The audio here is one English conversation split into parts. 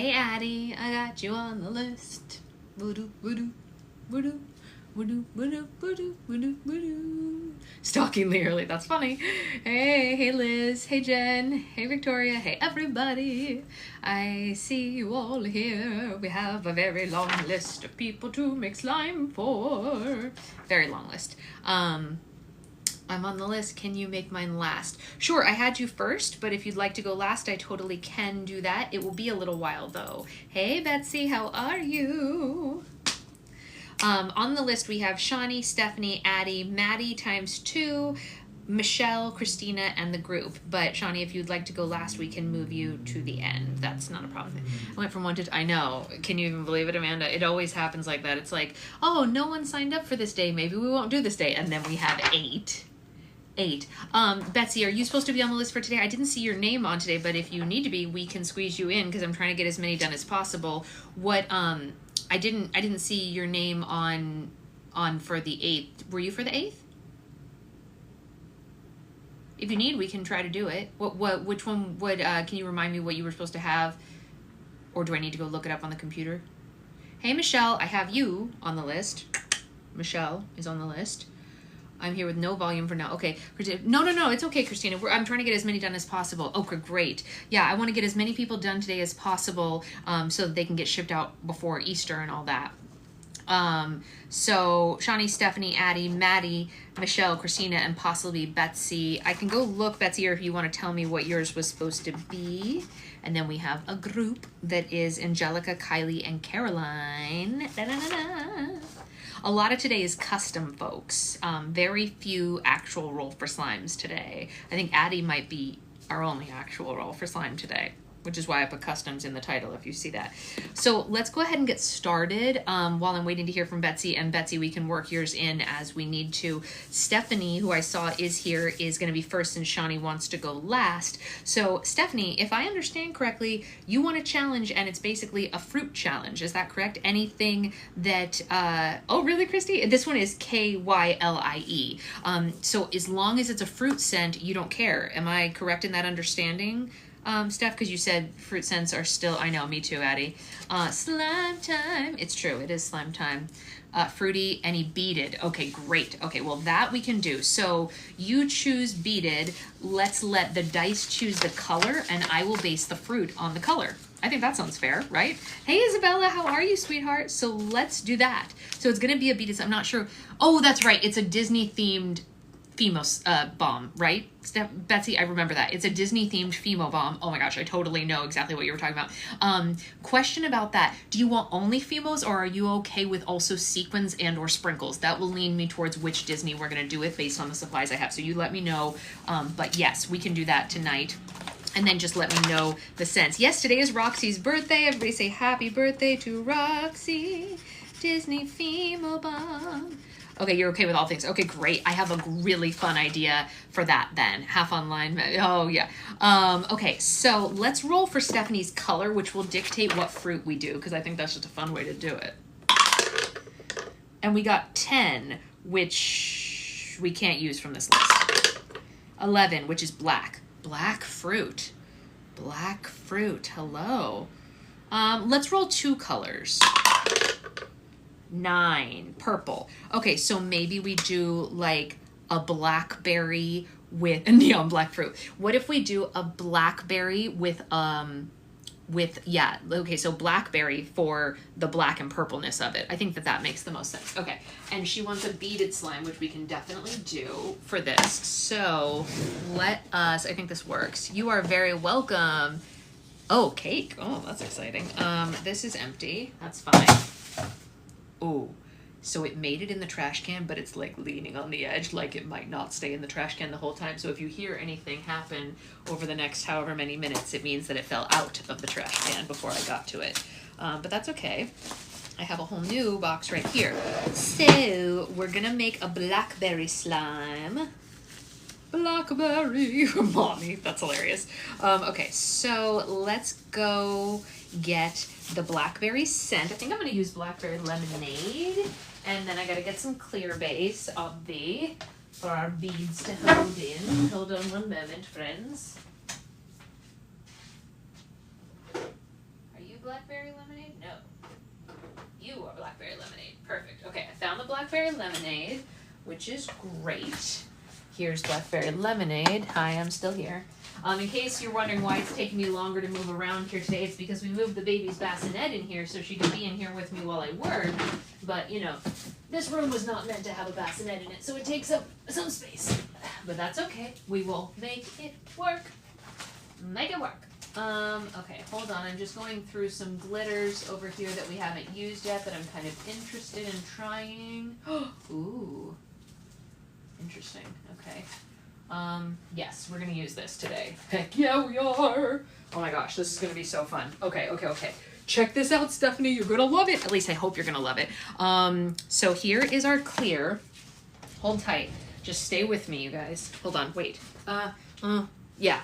Hey Addie, I got you on the list. Voodoo, voodoo, voodoo, voodoo, voodoo, voodoo, voodoo, voodoo. Stalkingly early, that's funny. Hey Liz, hey Jen, hey Victoria, hey everybody. I see you all here. We have a very long list of people to make slime for. Very long list. I'm on the list. Can you make mine last? Sure, I had you first, but if you'd like to go last, I totally can do that. It will be a little while though. Hey Betsy, how are you? On the list we have Shawnee, Stephanie, Addie, Maddie ×2, Michelle, Christina, and the group. But Shawnee, if you'd like to go last, we can move you to the end. That's not a problem. I went from 1 to... I know. Can you even believe it, Amanda? It always happens like that. It's like, oh, no one signed up for this day. Maybe we won't do this day. And then we have 8. Betsy, are you supposed to be on the list for today? I didn't see your name on today, but if you need to be, we can squeeze you in because I'm trying to get as many done as possible. What, I didn't see your name on for the 8th. Were you for the 8th? If you need, we can try to do it. Which one would, can you remind me what you were supposed to have? Or do I need to go look it up on the computer? Hey, Michelle, I have you on the list. Michelle is on the list. I'm here with no volume for now. Okay, no, it's okay, Christina. I'm trying to get as many done as possible. Okay, great. Yeah, I want to get as many people done today as possible so that they can get shipped out before Easter and all that. So Shawnee, Stephanie, Addie, Maddie, Michelle, Christina, and possibly Betsy. I can go look, Betsy, or if you want to tell me what yours was supposed to be. And then we have a group that is Angelica, Kylie, and Caroline. Da-da-da-da. A lot of today is custom, folks. Very few actual roll for slimes today. I think Addie might be our only actual roll for slime today, which is why I put customs in the title, if you see that. So let's go ahead and get started while I'm waiting to hear from Betsy. And Betsy, we can work yours in as we need to. Stephanie, who I saw is here, is going to be first, and Shawnee wants to go last. So Stephanie, if I understand correctly, you want a challenge, and it's basically a fruit challenge. Is that correct? Anything that, oh really, Christy? This one is Kylie. So as long as it's a fruit scent, you don't care. Am I correct in that understanding? Steph, because you said fruit scents are still, I know, me too, Addie. Slime time. It's true, it is slime time. Fruity, any beaded. Okay, great. Okay, well, that we can do. So you choose beaded. Let's let the dice choose the color, and I will base the fruit on the color. I think that sounds fair, right? Hey, Isabella, how are you, sweetheart? So let's do that. So it's going to be a beaded, I'm not sure. Oh, that's right. It's a Disney-themed Fimo bomb, right? Betsy, I remember that. It's a Disney-themed Fimo bomb. Oh my gosh, I totally know exactly what you were talking about. Question about that. Do you want only Fimos, or are you okay with also sequins and or sprinkles? That will lean me towards which Disney we're going to do it based on the supplies I have. So you let me know. But yes, we can do that tonight. And then just let me know the scents. Yes, today is Roxy's birthday. Everybody say happy birthday to Roxy. Disney Fimo bomb. Okay, you're okay with all things. Okay, great. I have a really fun idea for that then. Half online. Oh, yeah. Okay, so let's roll for Stephanie's color, which will dictate what fruit we do, because I think that's just a fun way to do it. And we got 10, which we can't use from this list. 11, which is black. Black fruit. Black fruit. Hello. Let's roll 2 colors. 9, purple. Okay, so maybe we do like a blackberry with a neon black fruit. What if we do a blackberry with yeah, okay, so blackberry for the black and purpleness of it. I think that makes the most sense. Okay, and she wants a beaded slime, which we can definitely do for this. So let us, I think this works. You are very welcome. Oh, cake. Oh, that's exciting. This is empty. That's fine. Oh, so it made it in the trash can, but it's like leaning on the edge, like it might not stay in the trash can the whole time. So if you hear anything happen over the next however many minutes, it means that it fell out of the trash can before I got to it. But that's okay. I have a whole new box right here. So we're gonna make a blackberry slime. Blackberry, mommy, that's hilarious. Okay, so let's go get the blackberry scent. I think I'm gonna use blackberry lemonade, and then I gotta get some clear base for our beads to hold in. Hold on one moment, friends. Are you blackberry lemonade? No. You are blackberry lemonade. Perfect. Okay, I found the blackberry lemonade, which is great. Here's blackberry lemonade. Hi, I'm still here. In case you're wondering why it's taking me longer to move around here today, it's because we moved the baby's bassinet in here so she could be in here with me while I work. But, you know, this room was not meant to have a bassinet in it, so it takes up some space. But that's okay. We will make it work. Make it work. Okay, hold on. I'm just going through some glitters over here that we haven't used yet that I'm kind of interested in trying. Ooh. Interesting. Okay. Yes, we're gonna use this today. Heck yeah, we are! Oh my gosh, this is gonna be so fun. Okay. Check this out, Stephanie. You're gonna love it. At least I hope you're gonna love it. So here is our clear. Hold tight. Just stay with me, you guys. Hold on, wait. Yeah.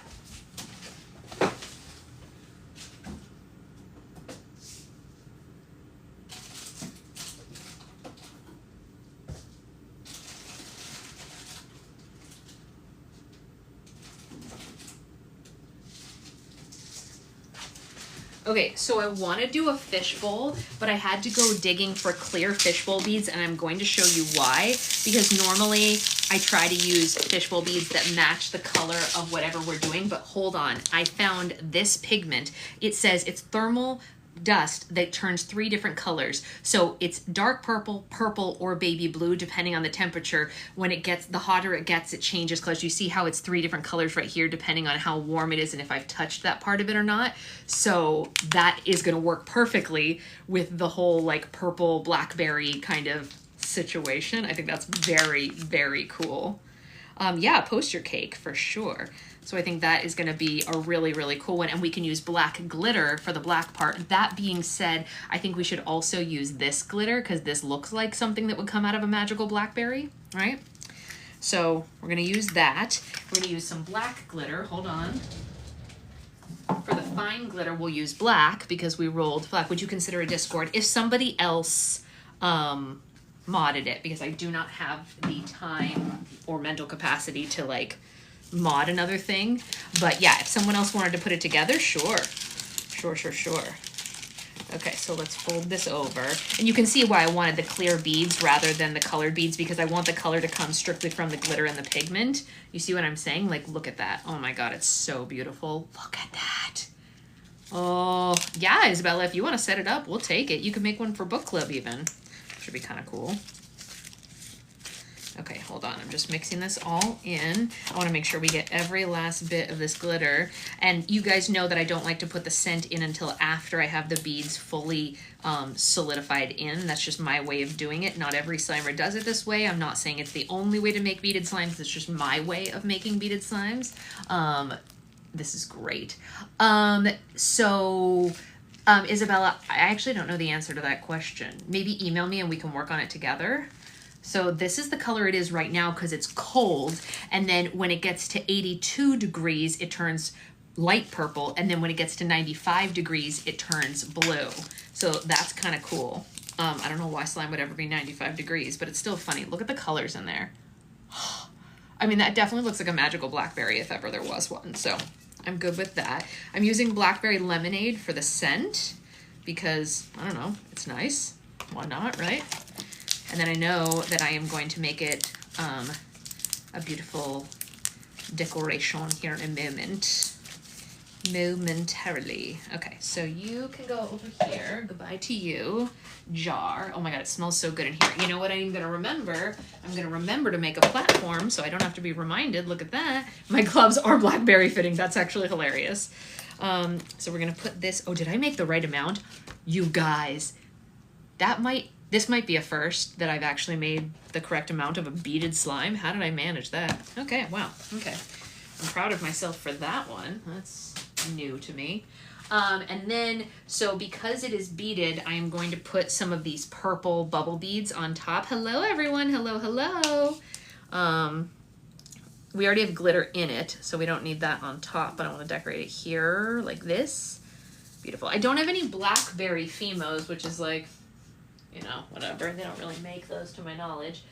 Okay, so I want to do a fishbowl, but I had to go digging for clear fishbowl beads, and I'm going to show you why. Because normally I try to use fishbowl beads that match the color of whatever we're doing, but hold on. I found this pigment. It says it's thermal dust that turns 3 different colors. So it's dark purple, purple, or baby blue, depending on the temperature. When it gets, the hotter it gets, it changes colors. You see how it's 3 different colors right here, depending on how warm it is and if I've touched that part of it or not. So that is going to work perfectly with the whole like purple blackberry kind of situation. I think that's very, very cool. Yeah, poster cake for sure. So I think that is going to be a really, really cool one. And we can use black glitter for the black part. That being said, I think we should also use this glitter because this looks like something that would come out of a magical blackberry, right? So we're going to use that. We're going to use some black glitter. Hold on. For the fine glitter, we'll use black because we rolled black. Would you consider a Discord? If somebody else modded it, because I do not have the time or mental capacity to like mod another thing. But yeah, if someone else wanted to put it together, sure. Okay, so let's fold this over. And you can see why I wanted the clear beads rather than the colored beads, because I want the color to come strictly from the glitter and the pigment. You see what I'm saying? Like, look at that. Oh my God, it's so beautiful. Look at that. Oh, yeah, Isabella, if you want to set it up, we'll take it. You can make one for book club even. Should be kind of cool. Okay, hold on. I'm just mixing this all in. I want to make sure we get every last bit of this glitter. And you guys know that I don't like to put the scent in until after I have the beads fully solidified in. That's just my way of doing it. Not every slimer does it this way. I'm not saying it's the only way to make beaded slimes. It's just my way of making beaded slimes. This is great. Isabella, I actually don't know the answer to that question. Maybe email me and we can work on it together. So this is the color it is right now because it's cold. And then when it gets to 82 degrees, it turns light purple. And then when it gets to 95 degrees, it turns blue. So that's kind of cool. I don't know why slime would ever be 95 degrees, but it's still funny. Look at the colors in there. I mean, that definitely looks like a magical blackberry if ever there was one. So I'm good with that. I'm using blackberry lemonade for the scent because, I don't know, it's nice. Why not, right? And then I know that I am going to make it a beautiful decoration here in a moment. Momentarily. Okay, so you can go over here. Goodbye to you. Jar. Oh my God, it smells so good in here. You know what I'm going to remember? I'm going to remember to make a platform so I don't have to be reminded. Look at that. My gloves are blackberry fitting. That's actually hilarious. So we're going to put this. Oh, did I make the right amount? You guys, this might be a first that I've actually made the correct amount of a beaded slime. How did I manage that? Okay, wow. Okay. I'm proud of myself for that one. That's new to me. And then, so because it is beaded, I am going to put some of these purple bubble beads on top. Hello, everyone. Hello, hello. We already have glitter in it, so we don't need that on top, but I want to decorate it here like this. Beautiful. I don't have any blackberry Fimos, which is like, you know, whatever. They don't really make those to my knowledge.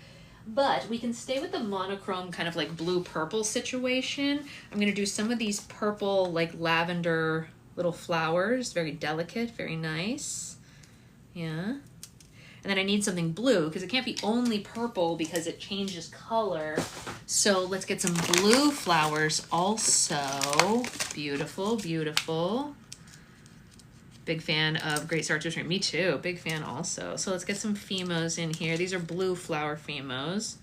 But we can stay with the monochrome kind of like blue-purple situation. I'm going to do some of these purple like lavender little flowers, very delicate, very nice. Yeah. And then I need something blue because it can't be only purple because it changes color. So let's get some blue flowers also. Beautiful, beautiful. Big fan of Great Star Artistry. Me too, big fan also. So let's get some Fimos in here. These are blue flower Fimos.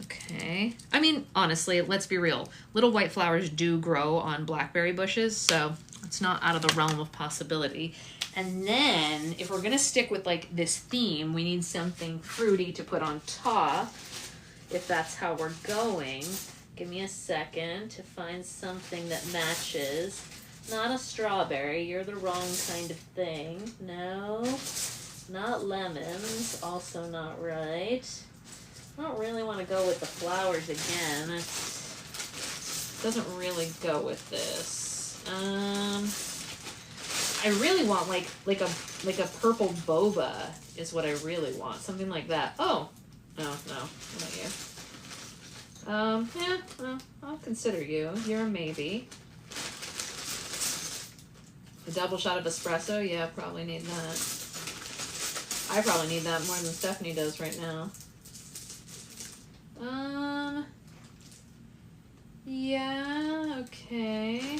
Okay. I mean, honestly, let's be real. Little white flowers do grow on blackberry bushes, so it's not out of the realm of possibility. And then if we're gonna stick with like this theme, we need something fruity to put on top, if that's how we're going. Give me a second to find something that matches. Not a strawberry, you're the wrong kind of thing. No, not lemons, also not right. I don't really want to go with the flowers again. It doesn't really go with this. I really want like a purple boba is what I really want. Something like that. Oh, no, what about you? Yeah, well, I'll consider you. You're a maybe. A double shot of espresso? Yeah, probably need that. I probably need that more than Stephanie does right now. Yeah, okay.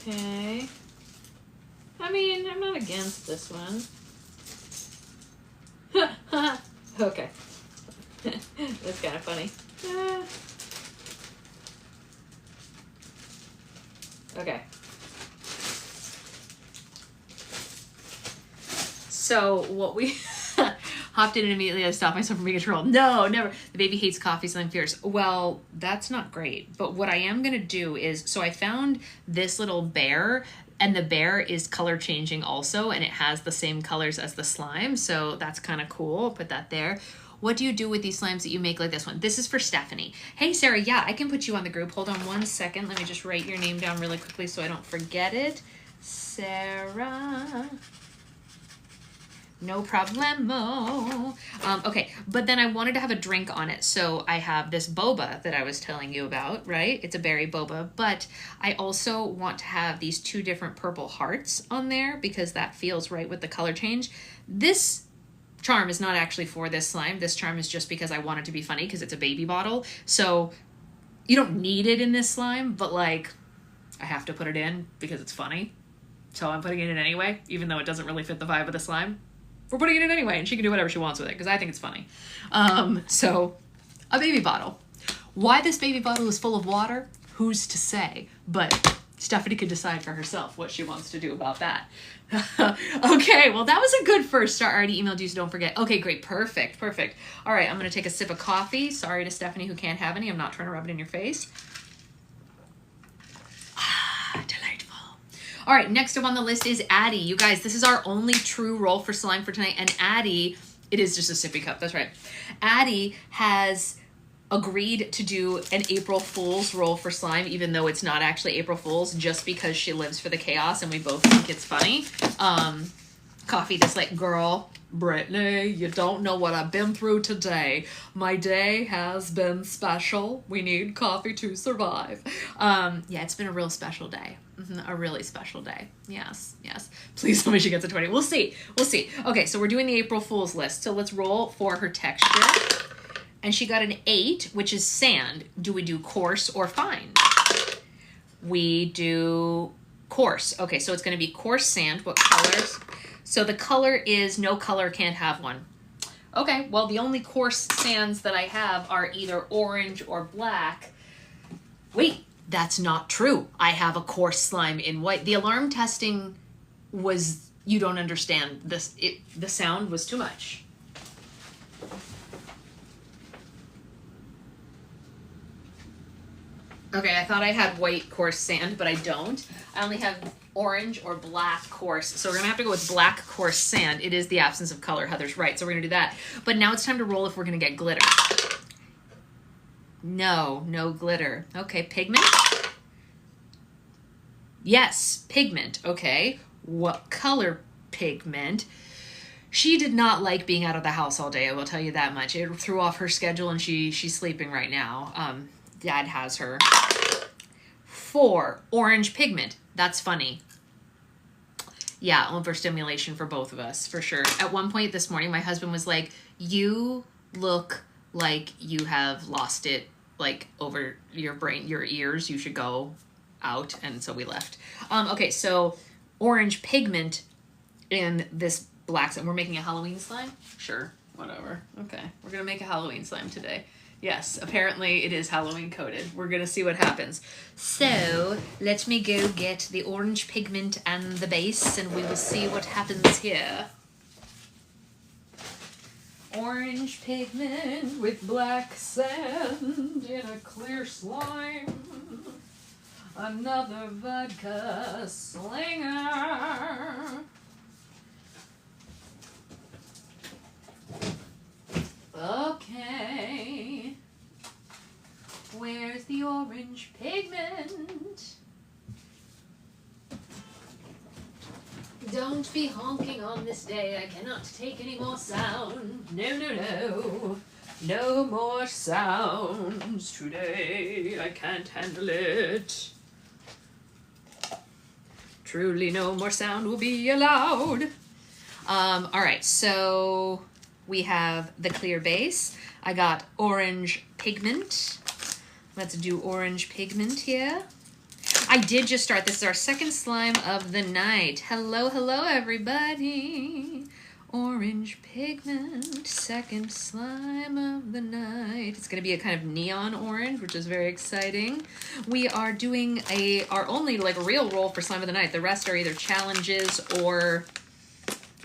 Okay. I mean, I'm not against this one. Okay. That's kind of funny. Okay. So what we hopped in and immediately I stopped myself from being a troll. No, never. The baby hates coffee, so I'm fierce. Well, that's not great. But what I am going to do is, so I found this little bear, and the bear is color changing also, and it has the same colors as the slime. So that's kind of cool. I'll put that there. What do you do with these slimes that you make like this one? This is for Stephanie. Hey, Sarah, yeah, I can put you on the group. Hold on one second. Let me just write your name down really quickly so I don't forget it. Sarah. No problemo. Okay, but then I wanted to have a drink on it. So I have this boba that I was telling you about, right? It's a berry boba, but I also want to have these two different purple hearts on there because that feels right with the color change. This charm is not actually for this slime. This charm is just because I want it to be funny because it's a baby bottle. So you don't need it in this slime, but like I have to put it in because it's funny. So I'm putting it in anyway, even though it doesn't really fit the vibe of the slime. We're putting it in anyway, and she can do whatever she wants with it because I think it's funny. So a baby bottle. Why this baby bottle is full of water, who's to say? But Stephanie could decide for herself what she wants to do about that. Okay, well, that was a good first start. I already emailed you, so don't forget. Okay, great. Perfect. All right, I'm going to take a sip of coffee. Sorry to Stephanie who can't have any. I'm not trying to rub it in your face. Delightful. All right, next up on the list is Addie. You guys, this is our only true roll for slime for tonight. And Addie, it is just a sippy cup. That's right. Addie has agreed to do an April Fool's roll for slime, even though it's not actually April Fool's, just because she lives for the chaos and we both think it's funny. Coffee just like, girl, Brittany, you don't know what I've been through today. My day has been special. We need coffee to survive. Yeah, it's been a real special day. A really special day. Yes. Please tell me she gets a 20. We'll see. Okay, so we're doing the April Fool's list. So let's roll for her texture. And she got an 8, which is sand. Do we do coarse or fine? We do coarse. Okay, so it's going to be coarse sand. What colors? So the color is no color can't have one. Okay, well, the only coarse sands that I have are either orange or black. Wait, that's not true. I have a coarse slime in white. The alarm testing was, you don't understand this. The sound was too much. Okay, I thought I had white coarse sand, but I don't. I only have orange or black coarse. So we're gonna have to go with black coarse sand. It is the absence of color. Heather's right, so we're gonna do that. But now it's time to roll if we're gonna get glitter. No glitter. Okay, pigment? Yes, pigment. Okay, what color pigment? She did not like being out of the house all day, I will tell you that much. It threw off her schedule and she's sleeping right now. Dad has her. 4, orange pigment. That's funny. Yeah, overstimulation for both of us, for sure. At one point this morning, my husband was like, you look like you have lost it, like, over your brain, your ears. You should go out. And so we left. Okay, so orange pigment in this black slime. We're making a Halloween slime? Sure, whatever. Okay, we're going to make a Halloween slime today. Yes, apparently it is Halloween coated. We're going to see what happens. So let me go get the orange pigment and the base, and we will see what happens here. Orange pigment with black sand in a clear slime. Another vodka slinger. Okay. Where's the orange pigment? Don't be honking on this day. I cannot take any more sound. No, no, no. No more sounds today. I can't handle it. Truly no more sound will be allowed. All right, so we have the clear base. I got orange pigment. Let's do orange pigment here. I did just start. This is our second slime of the night. Hello, hello, everybody. Orange pigment, second slime of the night. It's going to be a kind of neon orange, which is very exciting. We are doing our only like real roll for slime of the night. The rest are either challenges or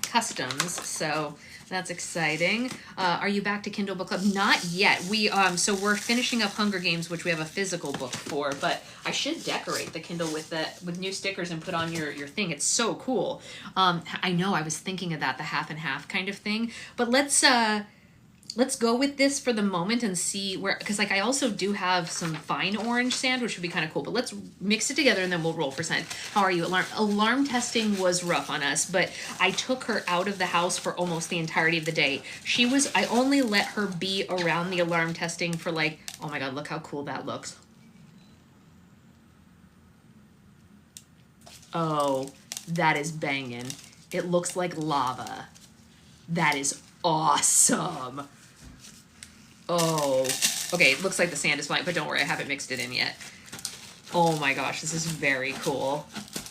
customs. So that's exciting. Are you back to Kindle Book Club? Not yet. So we're finishing up Hunger Games, which we have a physical book for, but I should decorate the Kindle with new stickers and put on your thing. It's so cool. I know I was thinking of that, the half and half kind of thing, but let's go with this for the moment and see where, because like I also do have some fine orange sand, which would be kind of cool, but let's mix it together and then we'll roll for sand. How are you? Alarm testing was rough on us, but I took her out of the house for almost the entirety of the day. I only let her be around the alarm testing for like, oh my God, look how cool that looks. Oh, that is banging. It looks like lava. That is awesome. Oh, okay, it looks like the sand is fine, but don't worry, I haven't mixed it in yet. Oh my gosh, this is very cool.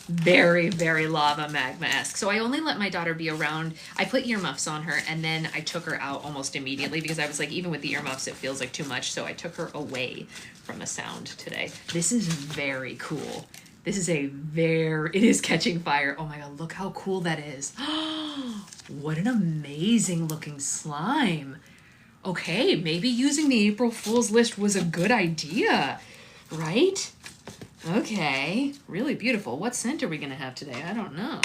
Very, very lava magma-esque. So I only let my daughter be around. I put earmuffs on her, and then I took her out almost immediately because I was like, even with the earmuffs, it feels like too much. So I took her away from the sound today. This is very cool. This is it is catching fire. Oh my God, look how cool that is. What an amazing looking slime. Okay, maybe using the April Fool's list was a good idea, right? Okay, really beautiful. What scent are we gonna have today? I don't know.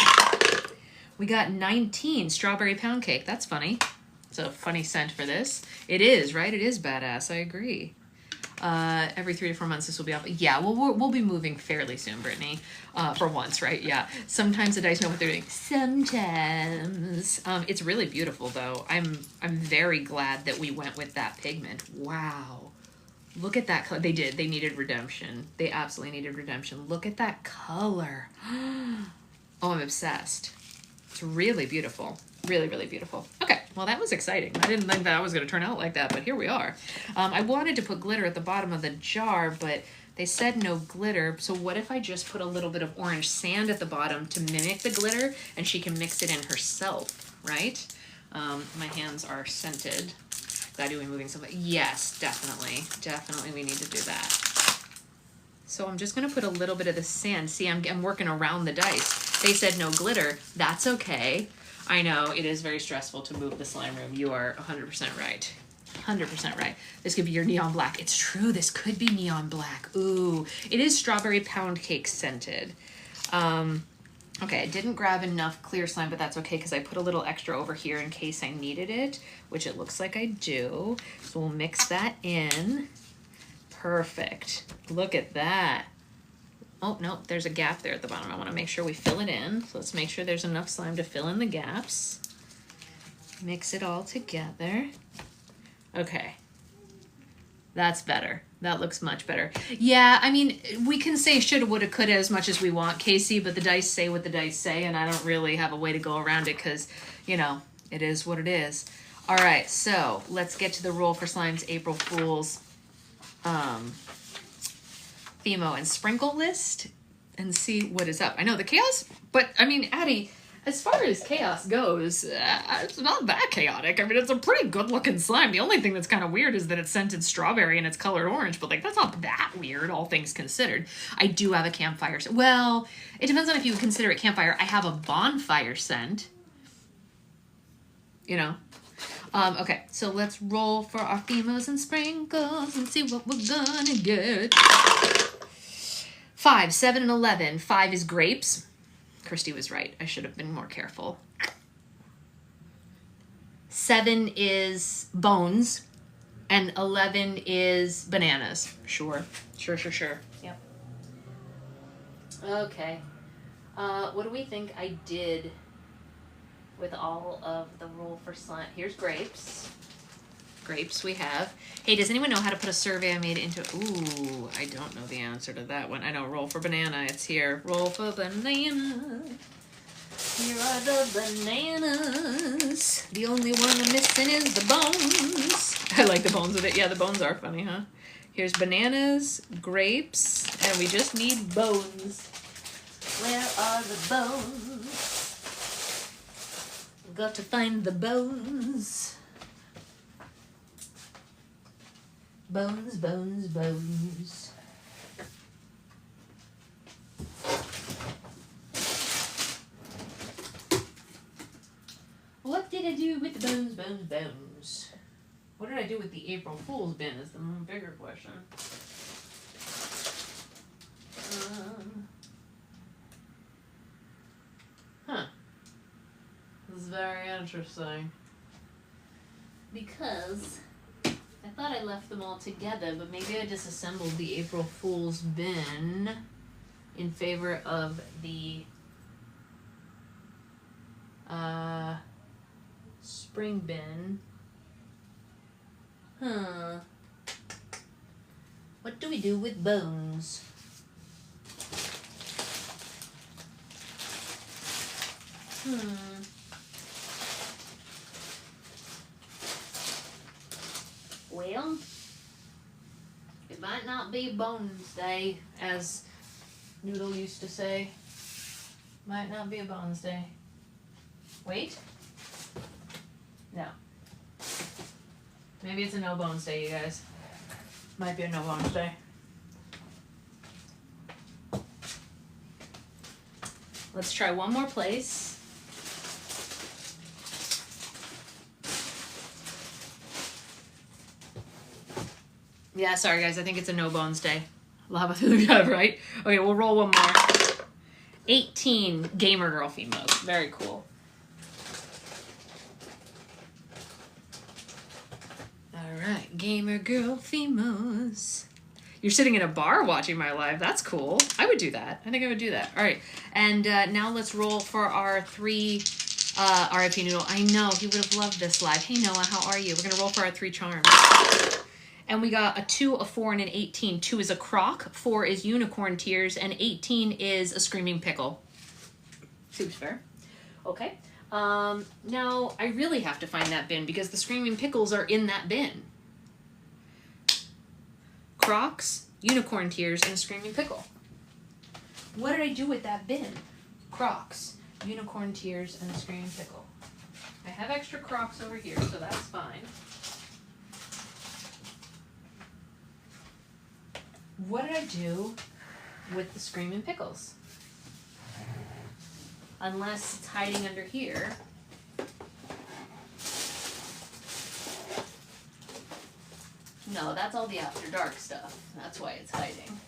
We got 19, strawberry pound cake. That's funny. It's a funny scent for this. It is, right? It is badass, I agree. Every 3 to 4 months this will be up. Yeah, well, we'll be moving fairly soon, Brittany. For once, right? Yeah. Sometimes the dice know what they're doing. Sometimes. It's really beautiful though. I'm very glad that we went with that pigment. Wow. Look at that color. They did. They needed redemption. They absolutely needed redemption. Look at that color. Oh, I'm obsessed. It's really beautiful. Really, really beautiful. Okay, well that was exciting. I didn't think that was going to turn out like that, but here we are. I wanted to put glitter at the bottom of the jar, but they said no glitter. So what if I just put a little bit of orange sand at the bottom to mimic the glitter, and she can mix it in herself, right? My hands are scented. Glad you were moving something. Yes, definitely. Definitely we need to do that. So I'm just going to put a little bit of the sand. See, I'm working around the dice. They said no glitter. That's okay. I know, it is very stressful to move the slime room. You are 100% right. 100% right. This could be your neon black. It's true, this could be neon black. Ooh, it is strawberry pound cake scented. Okay, I didn't grab enough clear slime, but that's okay because I put a little extra over here in case I needed it, which it looks like I do. So we'll mix that in. Perfect. Look at that. Oh, no, there's a gap there at the bottom. I want to make sure we fill it in. So let's make sure there's enough slime to fill in the gaps. Mix it all together. Okay. That's better. That looks much better. Yeah, I mean, we can say shoulda, woulda, coulda as much as we want, Casey, but the dice say what the dice say, and I don't really have a way to go around it because, you know, it is what it is. All right, so let's get to the Roll for Slime's April Fool's Themo and Sprinkle list and see what is up. I know the chaos, but I mean, Addie, as far as chaos goes, it's not that chaotic. I mean, it's a pretty good-looking slime. The only thing that's kind of weird is that it's scented strawberry and it's colored orange, but, like, that's not that weird, all things considered. I do have a campfire scent. Well, it depends on if you consider it campfire. I have a bonfire scent. You know? Okay, so let's roll for our Themos and Sprinkles and see what we're gonna get. 5, 7, and 11. 5 is grapes. Christy was right. I should have been more careful. 7 is bones. And 11 is bananas. Sure. Sure. Yep. Okay. What do we think I did with all of the Roll for Slime? Here's grapes. Grapes we have. Hey, does anyone know how to put a survey I made into... Ooh, I don't know the answer to that one. I know, roll for banana. It's here. Roll for banana. Here are the bananas. The only one I'm missing is the bones. I like the bones of it. Yeah, the bones are funny, huh? Here's bananas, grapes, and we just need bones. Where are the bones? We've got to find the bones. Bones, bones, bones. What did I do with the bones, bones, bones? What did I do with the April Fool's bin is the bigger question. This is very interesting. Because I thought I left them all together, but maybe I disassembled the April Fool's bin in favor of the spring bin. What do we do with bones? Well, it might not be Bones Day, as Noodle used to say. Might not be a Bones Day. Wait. No. Maybe it's a no Bones Day, you guys. Might be a no Bones Day. Let's try one more place. Yeah, sorry guys, I think it's a no bones day. Lava through the gut, right? Okay, we'll roll one more. 18 Gamer Girl Themos. Very cool. Alright, Gamer Girl Themos. You're sitting in a bar watching my live. That's cool. I would do that. I think I would do that. Alright, and now let's roll for our 3 RIP Noodle. I know, he would have loved this live. Hey Noah, how are you? We're going to roll for our 3 charms. And we got a 2, a 4, and an 18. 2 is a croc, 4 is unicorn tears, and 18 is a screaming pickle. Seems fair. Okay. Now, I really have to find that bin because the screaming pickles are in that bin. Crocs, unicorn tears, and a screaming pickle. What did I do with that bin? Crocs, unicorn tears, and a screaming pickle. I have extra Crocs over here, so that's fine. What did I do with the screaming pickles? Unless it's hiding under here. No, that's all the After Dark stuff. That's why it's hiding.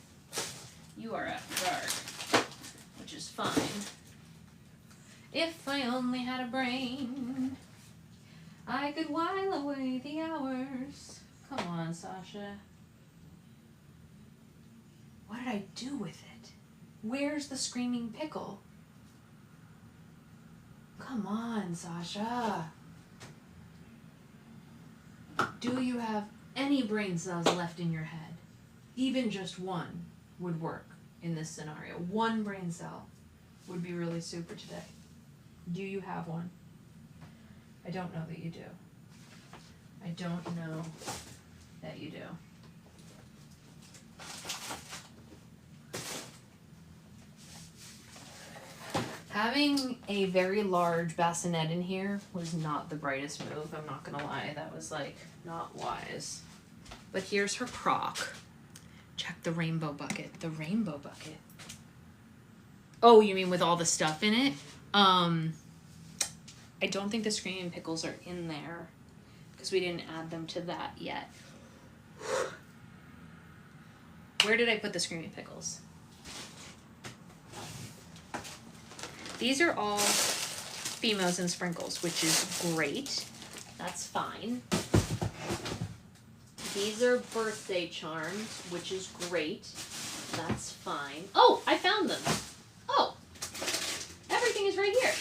You are After Dark, which is fine. If I only had a brain, I could while away the hours. Come on, Sasha. What did I do with it? Where's the screaming pickle? Come on, Sasha. Do you have... any brain cells left in your head, even just one, would work in this scenario. One brain cell would be really super today. Do you have one? I don't know that you do. I don't know that you do. Having a very large bassinet in here was not the brightest move, I'm not gonna lie. That was like not wise. But here's her crock. Check the rainbow bucket. The rainbow bucket. Oh, you mean with all the stuff in it? I don't think the screaming pickles are in there because we didn't add them to that yet. Where did I put the screaming pickles? These are all Fimos and sprinkles, which is great. That's fine. These are birthday charms, which is great. That's fine. Oh, I found them. Oh, everything is right here.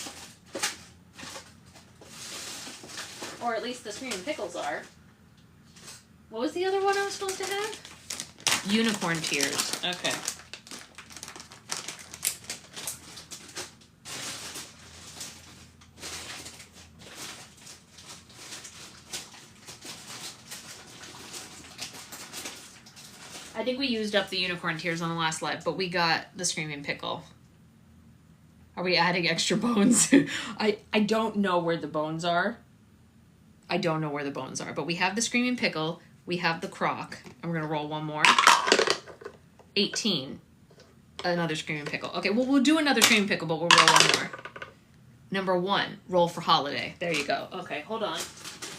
Or at least the screaming pickles are. What was the other one I was supposed to have? Unicorn tears. Okay. I think we used up the unicorn tears on the last live, but we got the screaming pickle. Are we adding extra bones? I don't know where the bones are. I don't know where the bones are, but we have the screaming pickle, we have the crock, and we're gonna roll one more. 18. Another screaming pickle. Okay, well, we'll do another screaming pickle, but we'll roll one more. Number 1, roll for holiday. There you go. Okay, hold on.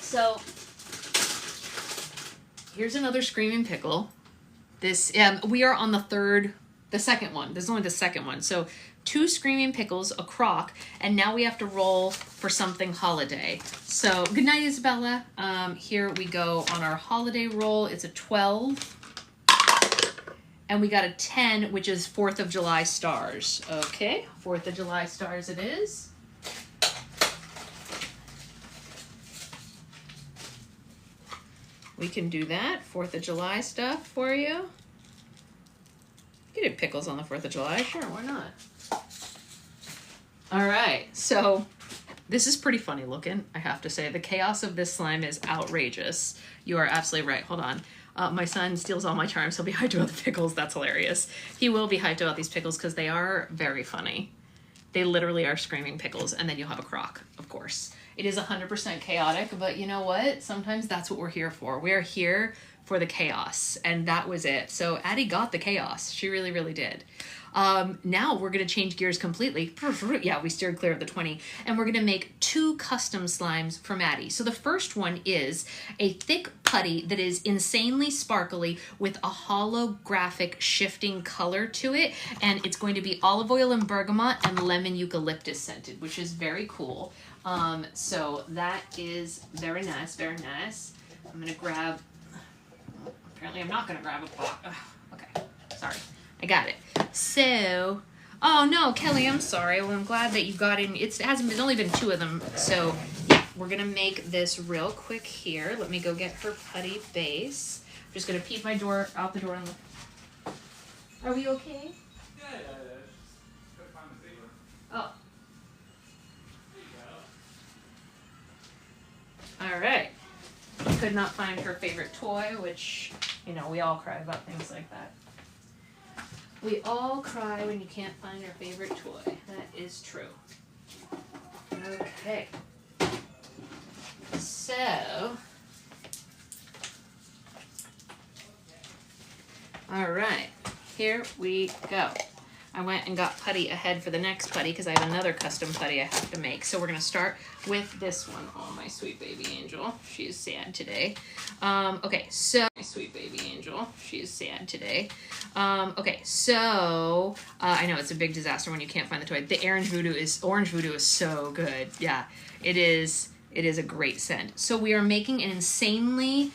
So, here's another screaming pickle. This, we are on the second one. This is only the second one. So 2 screaming pickles, a crock, and now we have to roll for something holiday. So good night, Isabella. Here we go on our holiday roll. It's a 12. And we got a 10, which is 4th of July stars. Okay, 4th of July stars it is. We can do that, 4th of July stuff for you. You can do pickles on the 4th of July, sure, why not? All right, so this is pretty funny looking, I have to say. The chaos of this slime is outrageous. You are absolutely right, hold on. My son steals all my charms, he'll be hyped about the pickles, that's hilarious. He will be hyped about these pickles because they are very funny. They literally are screaming pickles, and then you'll have a crock, of course. It is 100% chaotic, but you know what? Sometimes that's what we're here for. We're here for the chaos, and that was it. So Addie got the chaos. She really, really did. Now we're going to change gears completely. Yeah, we steered clear of the 20. And we're going to make 2 custom slimes for Maddie. So the first one is a thick putty that is insanely sparkly with a holographic shifting color to it. And it's going to be olive oil and bergamot and lemon eucalyptus scented, which is very cool. So that is very nice, very nice. I'm going to grab, apparently I'm not going to grab a pot. Ugh, okay, sorry. I got it. So, oh no, Kelly, I'm sorry. Well, I'm glad that you got in. It's only been 2 of them. So, yeah, we're going to make this real quick here. Let me go get her putty base. I'm just going to peep my door out the door and look. Are we okay? Yeah. Couldn't find the paper. Oh. There you go. All right. Could not find her favorite toy, which, you know, we all cry about things like that. We all cry when you can't find our favorite toy. That is true. Okay. So, all right, here we go. I went and got putty ahead for the next putty because I have another custom putty I have to make. So we're going to start with this one. Oh, my sweet baby angel. She is sad today. Okay, so... My sweet baby angel. She is sad today. Okay, so... I know it's a big disaster when you can't find the toy. The Orange Voodoo is so good. Yeah, it is a great scent. So we are making an insanely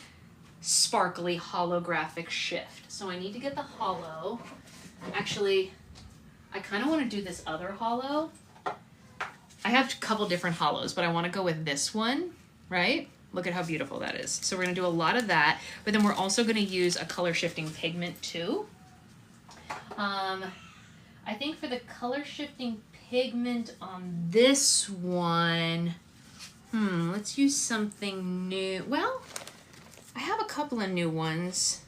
sparkly holographic shift. So I need to get the hollow. Actually... I kind of want to do this other hollow. I have a couple different hollows, but I want to go with this one, right? Look at how beautiful that is. So we're gonna do a lot of that, but then we're also gonna use a color shifting pigment too. I think for the color shifting pigment on this one, let's use something new. Well, I have a couple of new ones.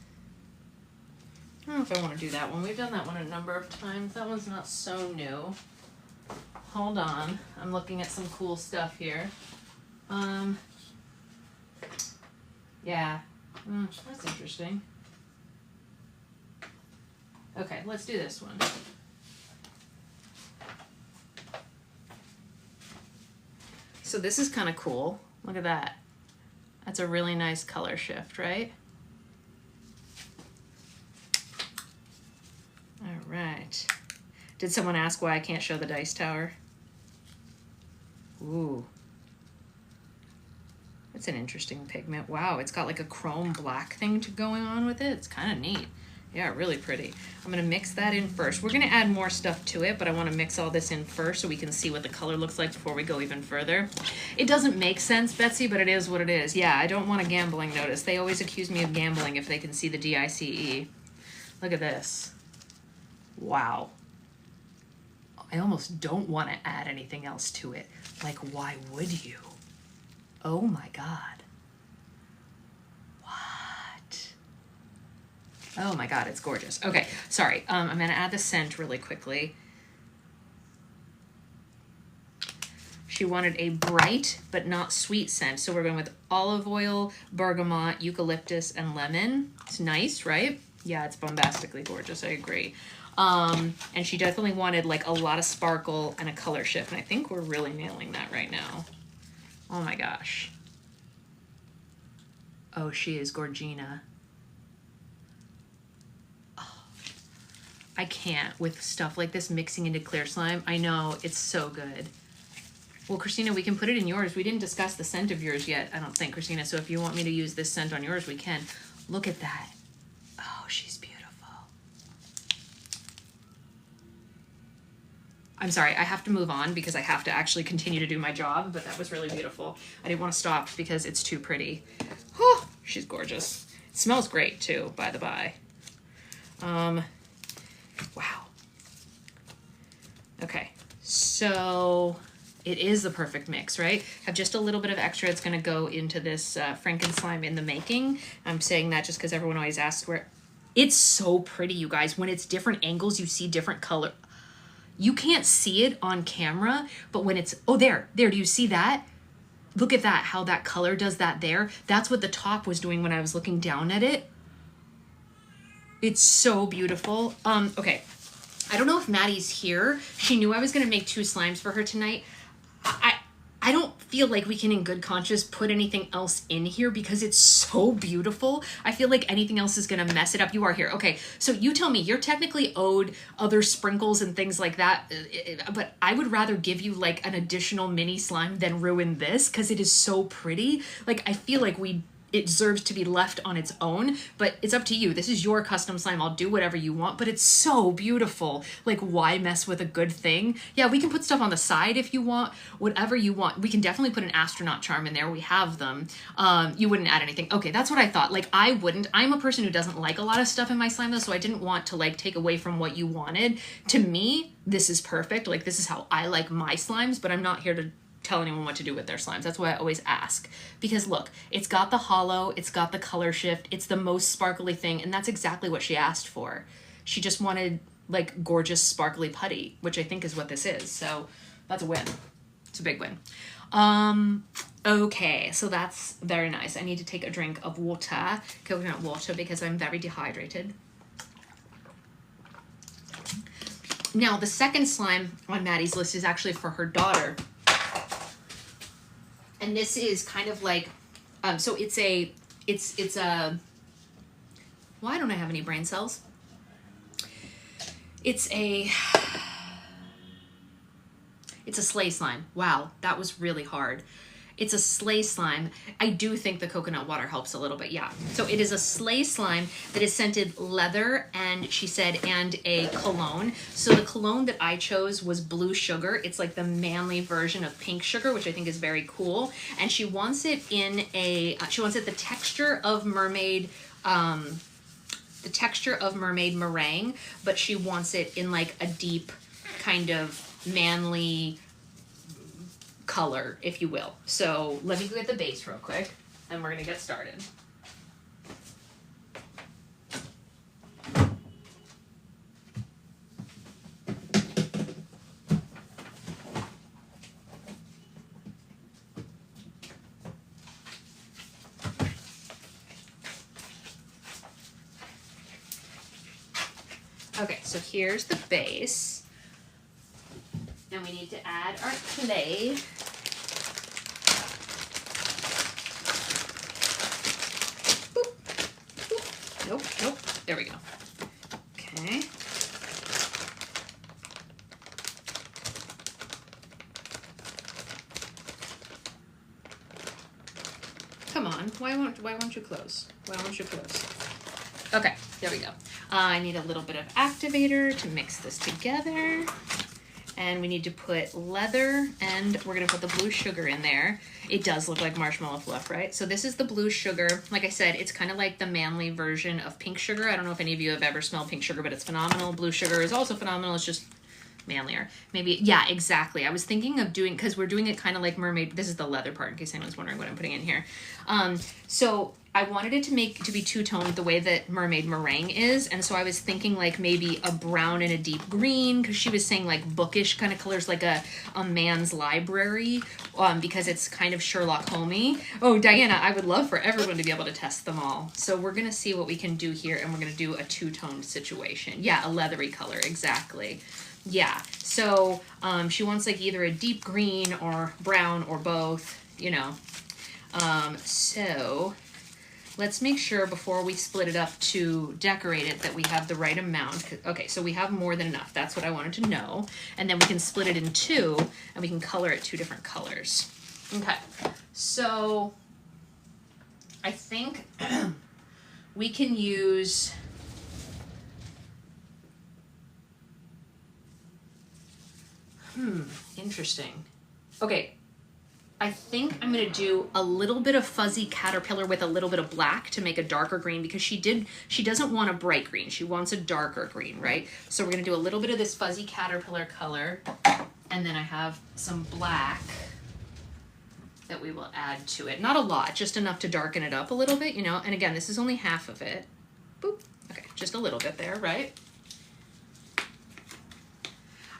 I don't know if I want to do that one. We've done that one a number of times. That one's not so new. Hold on. I'm looking at some cool stuff here. Yeah. That's interesting. Okay, let's do this one. So this is kind of cool. Look at that. That's a really nice color shift, right? All right. Did someone ask why I can't show the dice tower? Ooh. That's an interesting pigment. Wow, it's got like a chrome black thing going on with it. It's kind of neat. Yeah, really pretty. I'm gonna mix that in first. We're gonna add more stuff to it, but I wanna mix all this in first so we can see what the color looks like before we go even further. It doesn't make sense, Betsy, but it is what it is. Yeah, I don't want a gambling notice. They always accuse me of gambling if they can see the DICE. Look at this. Wow. I almost don't want to add anything else to it. Like, why would you? Oh my God. What? Oh my God, it's gorgeous. Okay, sorry. I'm gonna add the scent really quickly. She wanted a bright but not sweet scent, so we're going with olive oil, bergamot, eucalyptus, and lemon. It's nice, right? Yeah, it's bombastically gorgeous. I agree. And she definitely wanted like a lot of sparkle and a color shift, and I think we're really nailing that right now. Oh my gosh. Oh, she is Gorgina. Oh, I can't with stuff like this mixing into clear slime. I know, it's so good. Well, Christina, we can put it in yours. We didn't discuss the scent of yours yet, I don't think, Christina. So if you want me to use this scent on yours, we can. Look at that. Oh, she's beautiful. I'm sorry, I have to move on because I have to actually continue to do my job, but that was really beautiful. I didn't want to stop because it's too pretty. Oh, she's gorgeous. It smells great too, by the by. Wow. Okay, so it is the perfect mix, right? Have just a little bit of extra. It's gonna go into this Franken slime in the making. I'm saying that just because everyone always asks where. It's so pretty, you guys. When it's different angles, you see different color. You can't see it on camera, but when it's, oh, there, do you see that? Look at that, how that color does that there. That's what the top was doing when I was looking down at it. It's so beautiful. Okay, I don't know if Maddie's here. She knew I was gonna make 2 slimes for her tonight. I don't feel like we can in good conscience put anything else in here because it's so beautiful. I feel like anything else is gonna mess it up. You are here. Okay, so you tell me, you're technically owed other sprinkles and things like that, but I would rather give you like an additional mini slime than ruin this because it is so pretty. Like, I feel like it deserves to be left on its own, but it's up to you. This is your custom slime. I'll do whatever you want, but it's so beautiful. Like, why mess with a good thing? Yeah, we can put stuff on the side if you want, whatever you want. We can definitely put an astronaut charm in there. We have them. You wouldn't add anything. Okay, that's what I thought. Like, I wouldn't. I'm a person who doesn't like a lot of stuff in my slime though, so I didn't want to like take away from what you wanted. To me, this is perfect. Like, this is how I like my slimes, but I'm not here to tell anyone what to do with their slimes. That's why I always ask. Because look, it's got the hollow, it's got the color shift, it's the most sparkly thing, and that's exactly what she asked for. She just wanted like gorgeous sparkly putty, which I think is what this is. So that's a win. It's a big win. Okay, so that's very nice. I need to take a drink of water, coconut water, because I'm very dehydrated. Now, the second slime on Maddie's list is actually for her daughter. And this is kind of like, so it's a, why don't I have any brain cells? It's a sleigh slime. Wow, that was really hard. It's a sleigh slime. I do think the coconut water helps a little bit, yeah. So it is a sleigh slime that is scented leather, and she said, and a cologne. So the cologne that I chose was Blue Sugar. It's like the manly version of Pink Sugar, which I think is very cool. And she wants it in a, she wants it the texture of mermaid, meringue, but she wants it in like a deep kind of manly color, if you will. So let me go get the base real quick and we're gonna get started. Okay, so here's the base. And we need to add our clay. Boop, boop. Nope, nope. There we go. Okay. Come on. Why won't you close? Why won't you close? Okay, there we go. I need a little bit of activator to mix this together. And we need to put leather, and we're gonna put the Blue Sugar in there. It does look like marshmallow fluff, right? So this is the Blue Sugar. Like I said, it's kind of like the manly version of Pink Sugar. I don't know if any of you have ever smelled Pink Sugar, but it's phenomenal. Blue Sugar is also phenomenal. It's just manlier. Maybe, yeah, exactly. I was thinking of doing, because we're doing it kind of like mermaid. This is the leather part, in case anyone's wondering what I'm putting in here. So I wanted it to be two-toned the way that mermaid meringue is, and so I was thinking like maybe a brown and a deep green, because she was saying like bookish kind of colors, like a man's library, because it's kind of Sherlock Holmes-y. Oh, Diana, I would love for everyone to be able to test them all. So we're gonna see what we can do here, and we're gonna do a two-toned situation. Yeah, a leathery color, exactly. Yeah, so she wants like either a deep green or brown or both, you know. So let's make sure before we split it up to decorate it that we have the right amount. Okay, so we have more than enough. That's what I wanted to know. And then we can split it in two and we can color it two different colors. Okay, so I think we can use... Interesting. Okay, I think I'm gonna do a little bit of fuzzy caterpillar with a little bit of black to make a darker green, because she doesn't want a bright green. She wants a darker green, right? So we're gonna do a little bit of this fuzzy caterpillar color, and then I have some black that we will add to it. Not a lot, just enough to darken it up a little bit, you know? And again, this is only half of it. Boop. Okay, just a little bit there, right?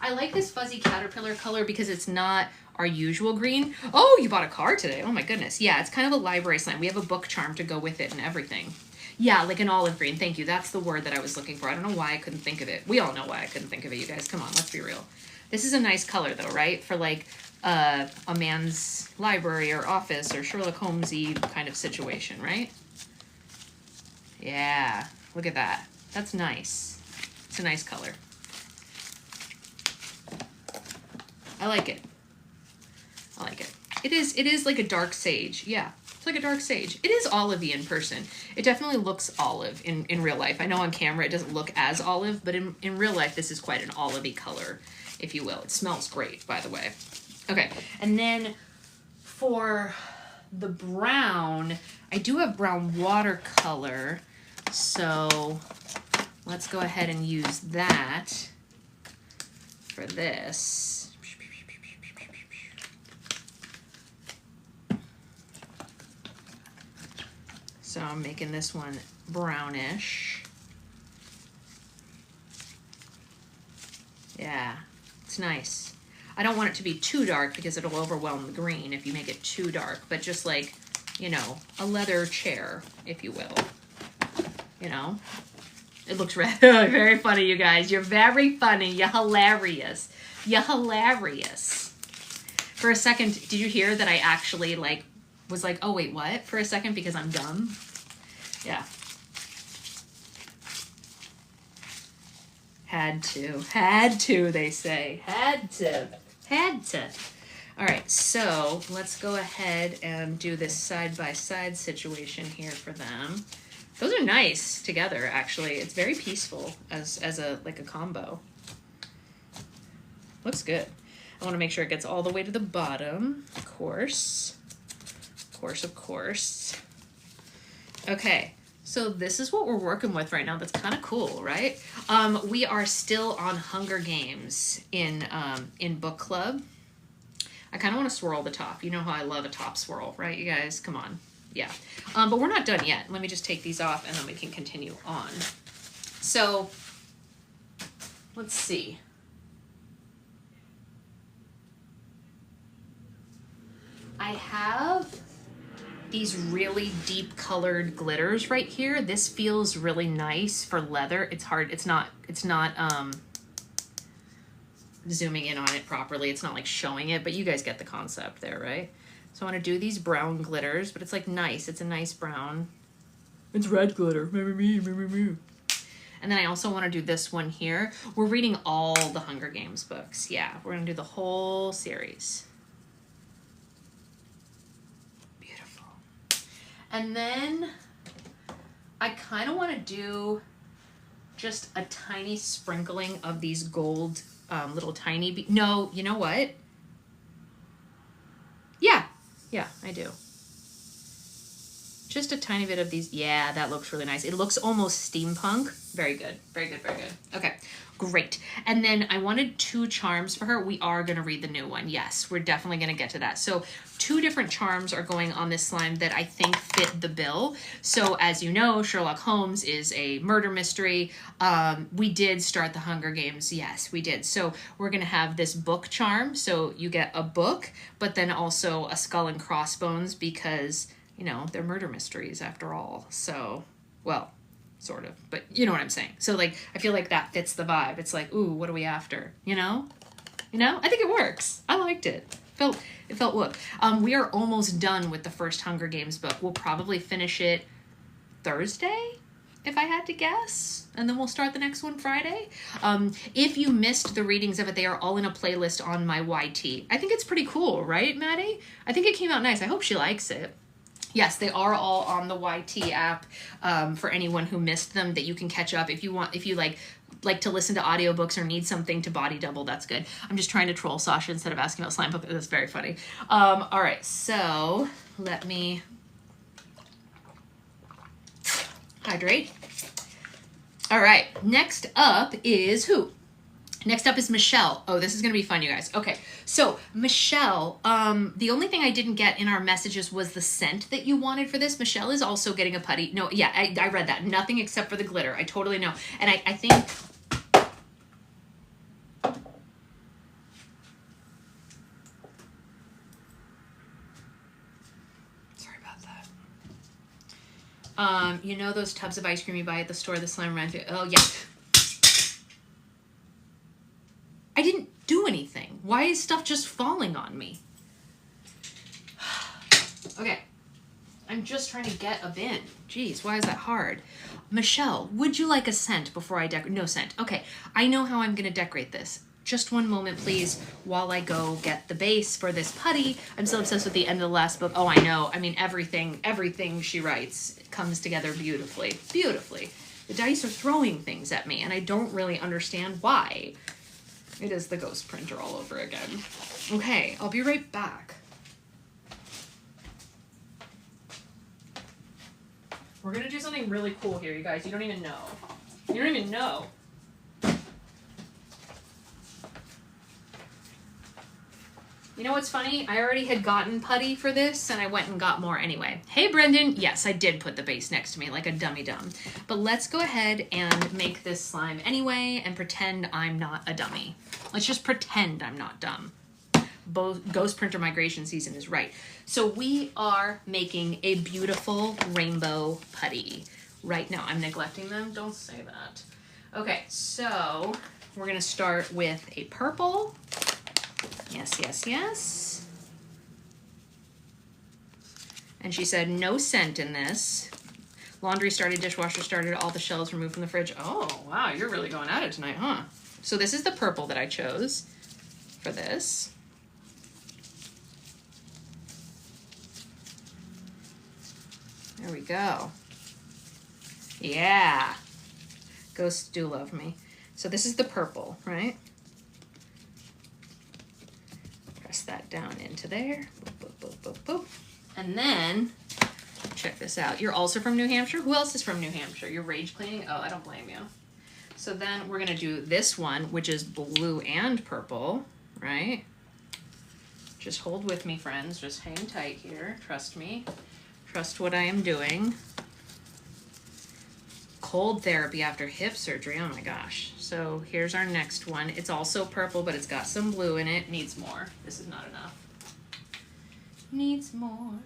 I like this fuzzy caterpillar color because it's not our usual green. Oh, you bought a card today. Oh my goodness. Yeah, it's kind of a library slime. We have a book charm to go with it and everything. Yeah, like an olive green. Thank you. That's the word that I was looking for. I don't know why I couldn't think of it. We all know why I couldn't think of it, you guys. Come on, let's be real. This is a nice color though, right? For like a man's library or office or Sherlock Holmes-y kind of situation, right? Yeah, look at that. That's nice. It's a nice color. I like it. I like it. It is like a dark sage. Yeah, it's like a dark sage. It is olivey in person. It definitely looks olive in real life. I know on camera it doesn't look as olive, but in real life this is quite an olivey color, if you will. It smells great, by the way. Okay, and then for the brown, I do have brown watercolor, so let's go ahead and use that for this. So I'm making this one brownish. Yeah, it's nice. I don't want it to be too dark because it'll overwhelm the green if you make it too dark, but just like, you know, a leather chair, if you will. You know? It looks red. Very funny, you guys. You're very funny. You're hilarious. You're hilarious. For a second, did you hear that I actually like was like, oh wait, what? For a second, because I'm dumb. Yeah. Had to, they say. Had to. All right, so let's go ahead and do this side-by-side situation here for them. Those are nice together, actually. It's very peaceful as a like a combo. Looks good. I want to make sure it gets all the way to the bottom, of course. Of course. Okay, so this is what we're working with right now. That's kind of cool, right? We are still on Hunger Games in book club. I kind of want to swirl the top. You know how I love a top swirl, right, you guys? Come on. Yeah. But we're not done yet. Let me just take these off and then we can continue on. So, let's see. I have these really deep colored glitters right here. This feels really nice for leather. It's hard. It's not zooming in on it properly. It's not like showing it, but you guys get the concept there, right? So I want to do these brown glitters, but it's like nice. It's a nice brown. It's red glitter. And then I also want to do this one here. We're reading all the Hunger Games books. Yeah, we're going to do the whole series. Beautiful. And then I kind of want to do just a tiny sprinkling of these gold little tiny no, you know what? Yeah, I do. Just a tiny bit of these. Yeah, that looks really nice. It looks almost steampunk. Very good. Very good. Very good. Okay, great. And then I wanted 2 charms for her. We are going to read the new one. Yes, we're definitely going to get to that. So 2 different charms are going on this slime that I think fit the bill. So as you know, Sherlock Holmes is a murder mystery. We did start the Hunger Games. Yes, we did. So we're going to have this book charm. So you get a book, but then also a skull and crossbones because, you know, they're murder mysteries after all. So, well, sort of, but you know what I'm saying. So like, I feel like that fits the vibe. It's like, ooh, what are we after? You know? I think it works. I liked it. It felt good. We are almost done with the first Hunger Games book. We'll probably finish it Thursday, if I had to guess. And then we'll start the next one Friday. If you missed the readings of it, they are all in a playlist on my YT. I think it's pretty cool, right, Maddie? I think it came out nice. I hope she likes it. Yes, they are all on the YT app for anyone who missed them that you can catch up. If you like to listen to audiobooks or need something to body double, that's good. I'm just trying to troll Sasha instead of asking about slime book. That's very funny. All right, so let me hydrate. All right, next up is who? Next up is Michelle. Oh, this is going to be fun, you guys. Okay, so Michelle, the only thing I didn't get in our messages was the scent that you wanted for this. Michelle is also getting a putty. No, yeah, I read that. Nothing except for the glitter. I totally know. And I think... Sorry about that. You know those tubs of ice cream you buy at the store, the slime ran through? Oh, yeah. I didn't do anything. Why is stuff just falling on me? Okay. I'm just trying to get a bin. Jeez, why is that hard? Michelle, would you like a scent before I decorate? No scent. Okay, I know how I'm going to decorate this. Just one moment, please, while I go get the base for this putty. I'm still obsessed with the end of the last book. Oh, I know. I mean, everything she writes comes together beautifully. Beautifully. The dice are throwing things at me, and I don't really understand why. It is the ghost printer all over again. Okay, I'll be right back. We're gonna do something really cool here, you guys. You don't even know. You don't even know. You know what's funny? I already had gotten putty for this, and I went and got more anyway. Hey, Brendan. Yes, I did put the base next to me like a dummy-dumb. But let's go ahead and make this slime anyway and pretend I'm not a dummy. Let's just pretend I'm not dumb. Ghost Printer Migration Season is right. So we are making a beautiful rainbow putty right now. I'm neglecting them. Don't say that. Okay, so we're going to start with a purple. Yes, yes, yes. And she said no scent in this. Laundry started, dishwasher started, all the shelves removed from the fridge. Oh, wow, you're really going at it tonight, huh? So this is the purple that I chose for this. There we go. Yeah. Ghosts do love me. So this is the purple, right? Press that down into there. Boop, boop, boop, boop, boop. And then, check this out. You're also from New Hampshire? Who else is from New Hampshire? You're rage cleaning? Oh, I don't blame you. So then we're gonna do this one, which is blue and purple, right? Just hold with me, friends. Just hang tight here. Trust me. Trust what I am doing. Cold therapy after hip surgery. Oh my gosh. So here's our next one. It's also purple, but it's got some blue in it. Needs more. This is not enough. Needs more.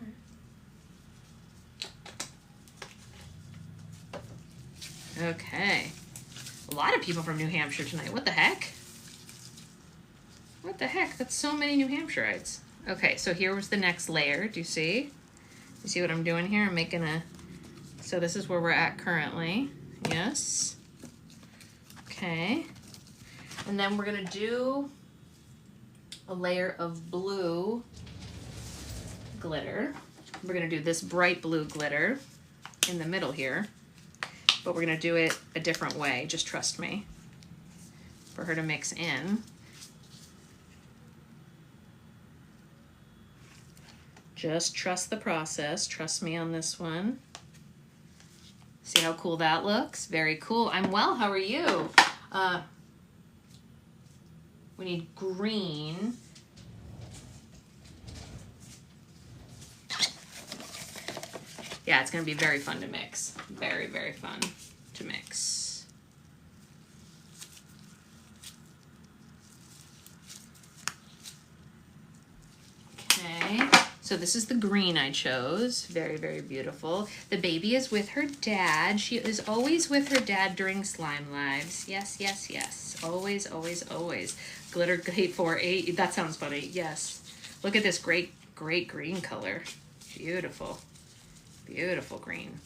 Okay. A lot of people from New Hampshire tonight. What the heck? What the heck? That's so many New Hampshireites. Okay, so here was the next layer. Do you see? You see what I'm doing here? I'm making a... So this is where we're at currently. Yes. Okay. And then we're going to do a layer of blue glitter. We're going to do this bright blue glitter in the middle here. But we're going to do it a different way. Just trust me. For her to mix in. Just trust the process. Trust me on this one. See how cool that looks? Very cool. I'm well. How are you? We need green. Yeah, it's going to be very fun to mix. Very, very fun to mix. Okay. So this is the green I chose. Very, very beautiful. The baby is with her dad. She is always with her dad during Slime Lives. Yes, yes, yes. Always, always, always. Glitter 848. That sounds funny. Yes. Look at this great, great green color. Beautiful. Beautiful green.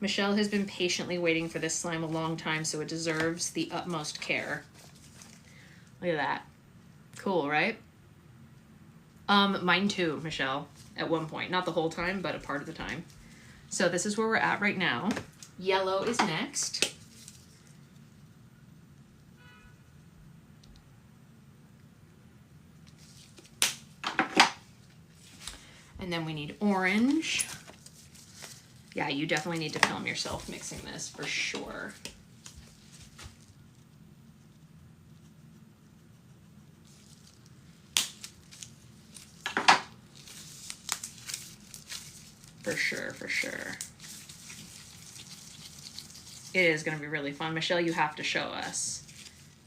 Michelle has been patiently waiting for this slime a long time, so it deserves the utmost care. Look at that. Cool, right? Mine too, Michelle, at one point. Not the whole time, but a part of the time. So this is where we're at right now. Yellow is next. And then we need orange. Yeah, you definitely need to film yourself mixing this for sure. For sure, for sure. It is going to be really fun. Michelle, you have to show us.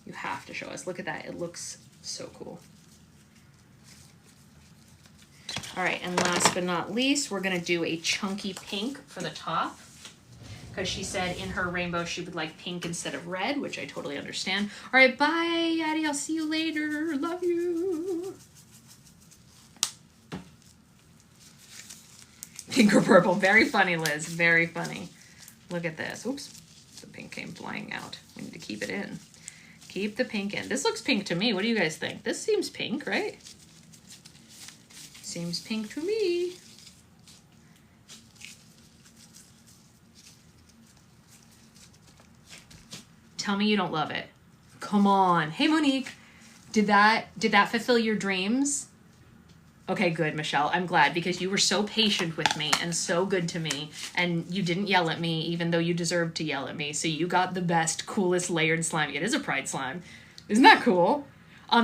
You have to show us. Look at that. It looks so cool. All right, and last but not least, we're going to do a chunky pink for the top. Because she said in her rainbow she would like pink instead of red, which I totally understand. All right, bye, Addie. I'll see you later. Love you. Pink or purple. Very funny, Liz. Very funny. Look at this. Oops. The pink came flying out. We need to keep it in. Keep the pink in. This looks pink to me. What do you guys think? This seems pink, right? Seems pink to me. Tell me you don't love it. Come on. Hey, Monique. Did that fulfill your dreams? Okay, good, Michelle. I'm glad because you were so patient with me and so good to me and you didn't yell at me even though you deserved to yell at me. So you got the best, coolest layered slime. It is a Pride slime. Isn't that cool?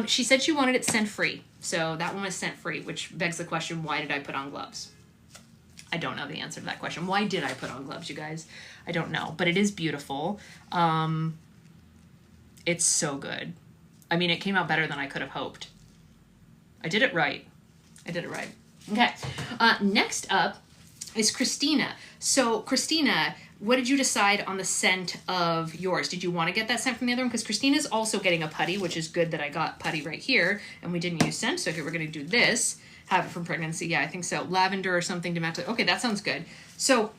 She said she wanted it scent free. So that one was scent free, which begs the question, why did I put on gloves? I don't know the answer to that question. Why did I put on gloves, you guys? I don't know, but it is beautiful. It's so good. I mean, it came out better than I could have hoped. I did it right. I did it right. Okay. Next up is Christina. So Christina, what did you decide on the scent of yours? Did you want to get that scent from the other one? Because Christina's also getting a putty, which is good that I got putty right here and we didn't use scent. So here we're going to do this. Have it from pregnancy. Yeah, I think so. Lavender or something to match it. Okay, that sounds good. So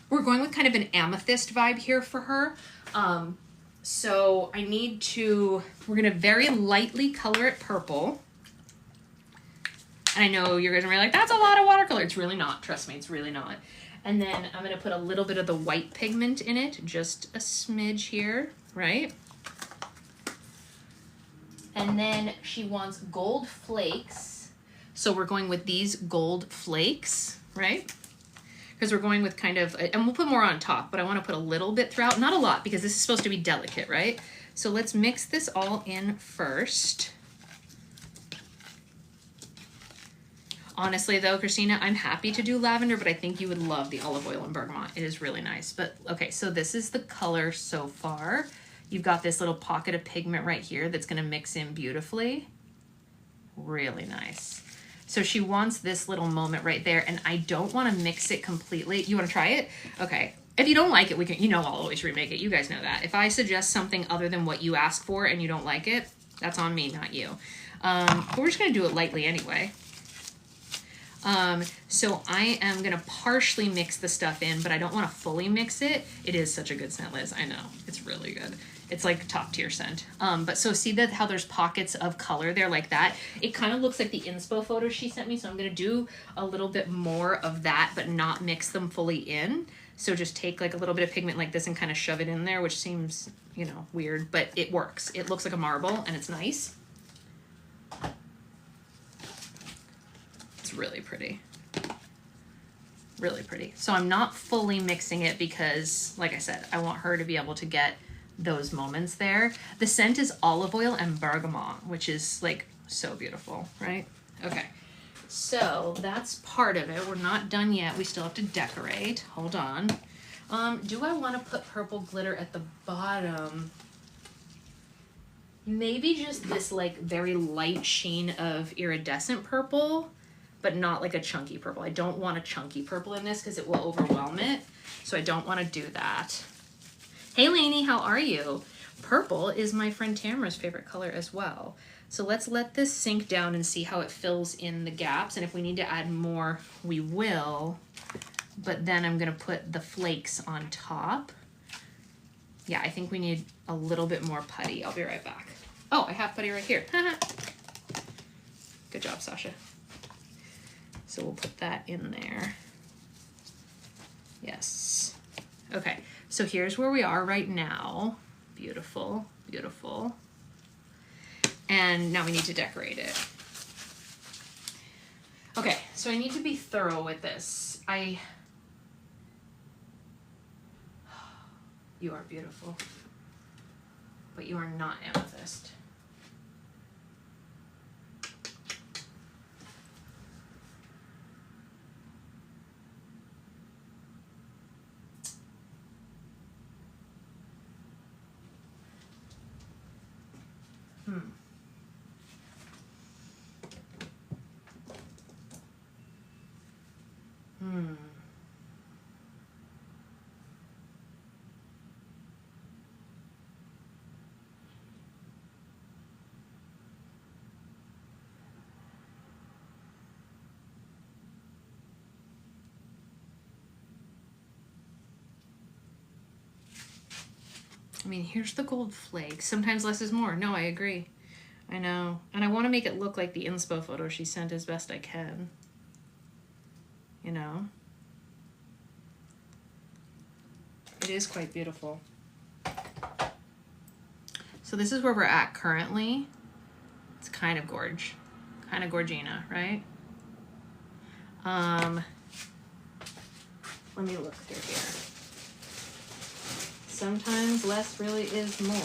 we're going with kind of an amethyst vibe here for her. So I need to, we're going to very lightly color it purple. And I know you're guys are like, that's a lot of watercolor. It's really not. Trust me, it's really not. And then I'm going to put a little bit of the white pigment in it, just a smidge here, right? And then she wants gold flakes. So we're going with these gold flakes, right? Because we're going with kind of, and we'll put more on top, but I want to put a little bit throughout, not a lot, because this is supposed to be delicate, right? So let's mix this all in first. Honestly though, Christina, I'm happy to do lavender, but I think you would love the olive oil and bergamot. It is really nice. But okay, so this is the color so far. You've got this little pocket of pigment right here that's gonna mix in beautifully. Really nice. So she wants this little moment right there, and I don't wanna mix it completely. You wanna try it? Okay. If you don't like it, we can, you know, I'll always remake it. You guys know that. If I suggest something other than what you ask for and you don't like it, that's on me, not you. But we're just gonna do it lightly anyway. So I am gonna partially mix the stuff in, but I don't want to fully mix it. It is such a good scent, Liz. I know, it's really good. It's like top tier scent. But so see that how there's pockets of color there like that? It kind of looks like the inspo photo she sent me. So I'm gonna do a little bit more of that, but not mix them fully in. So just take like a little bit of pigment like this and kind of shove it in there, which seems, you know, weird, but it works. It looks like a marble and it's nice. Really pretty. Really pretty. So I'm not fully mixing it because, like I said, I want her to be able to get those moments there. The scent is olive oil and bergamot, which is like so beautiful, right? Okay, so that's part of it. We're not done yet. We still have to decorate. Hold on. Do I want to put purple glitter at the bottom? Maybe just this like very light sheen of iridescent purple, but not like a chunky purple. I don't want a chunky purple in this because it will overwhelm it. So I don't want to do that. Hey Lainey, how are you? Purple is my friend Tamara's favorite color as well. So let's let this sink down and see how it fills in the gaps. And if we need to add more, we will. But then I'm gonna put the flakes on top. Yeah, I think we need a little bit more putty. I'll be right back. Oh, I have putty right here. Good job, Sasha. So we'll put that in there. Yes. Okay, so here's where we are right now. Beautiful, beautiful. And now we need to decorate it. Okay, so I need to be thorough with this. You are beautiful, but you are not amethyst. I mean, here's the gold flakes. Sometimes less is more. No, I agree. I know. And I want to make it look like the inspo photo she sent as best I can. You know? It is quite beautiful. So this is where we're at currently. It's kind of gorge. Kind of gorgina, right? Let me look through here. Sometimes less really is more.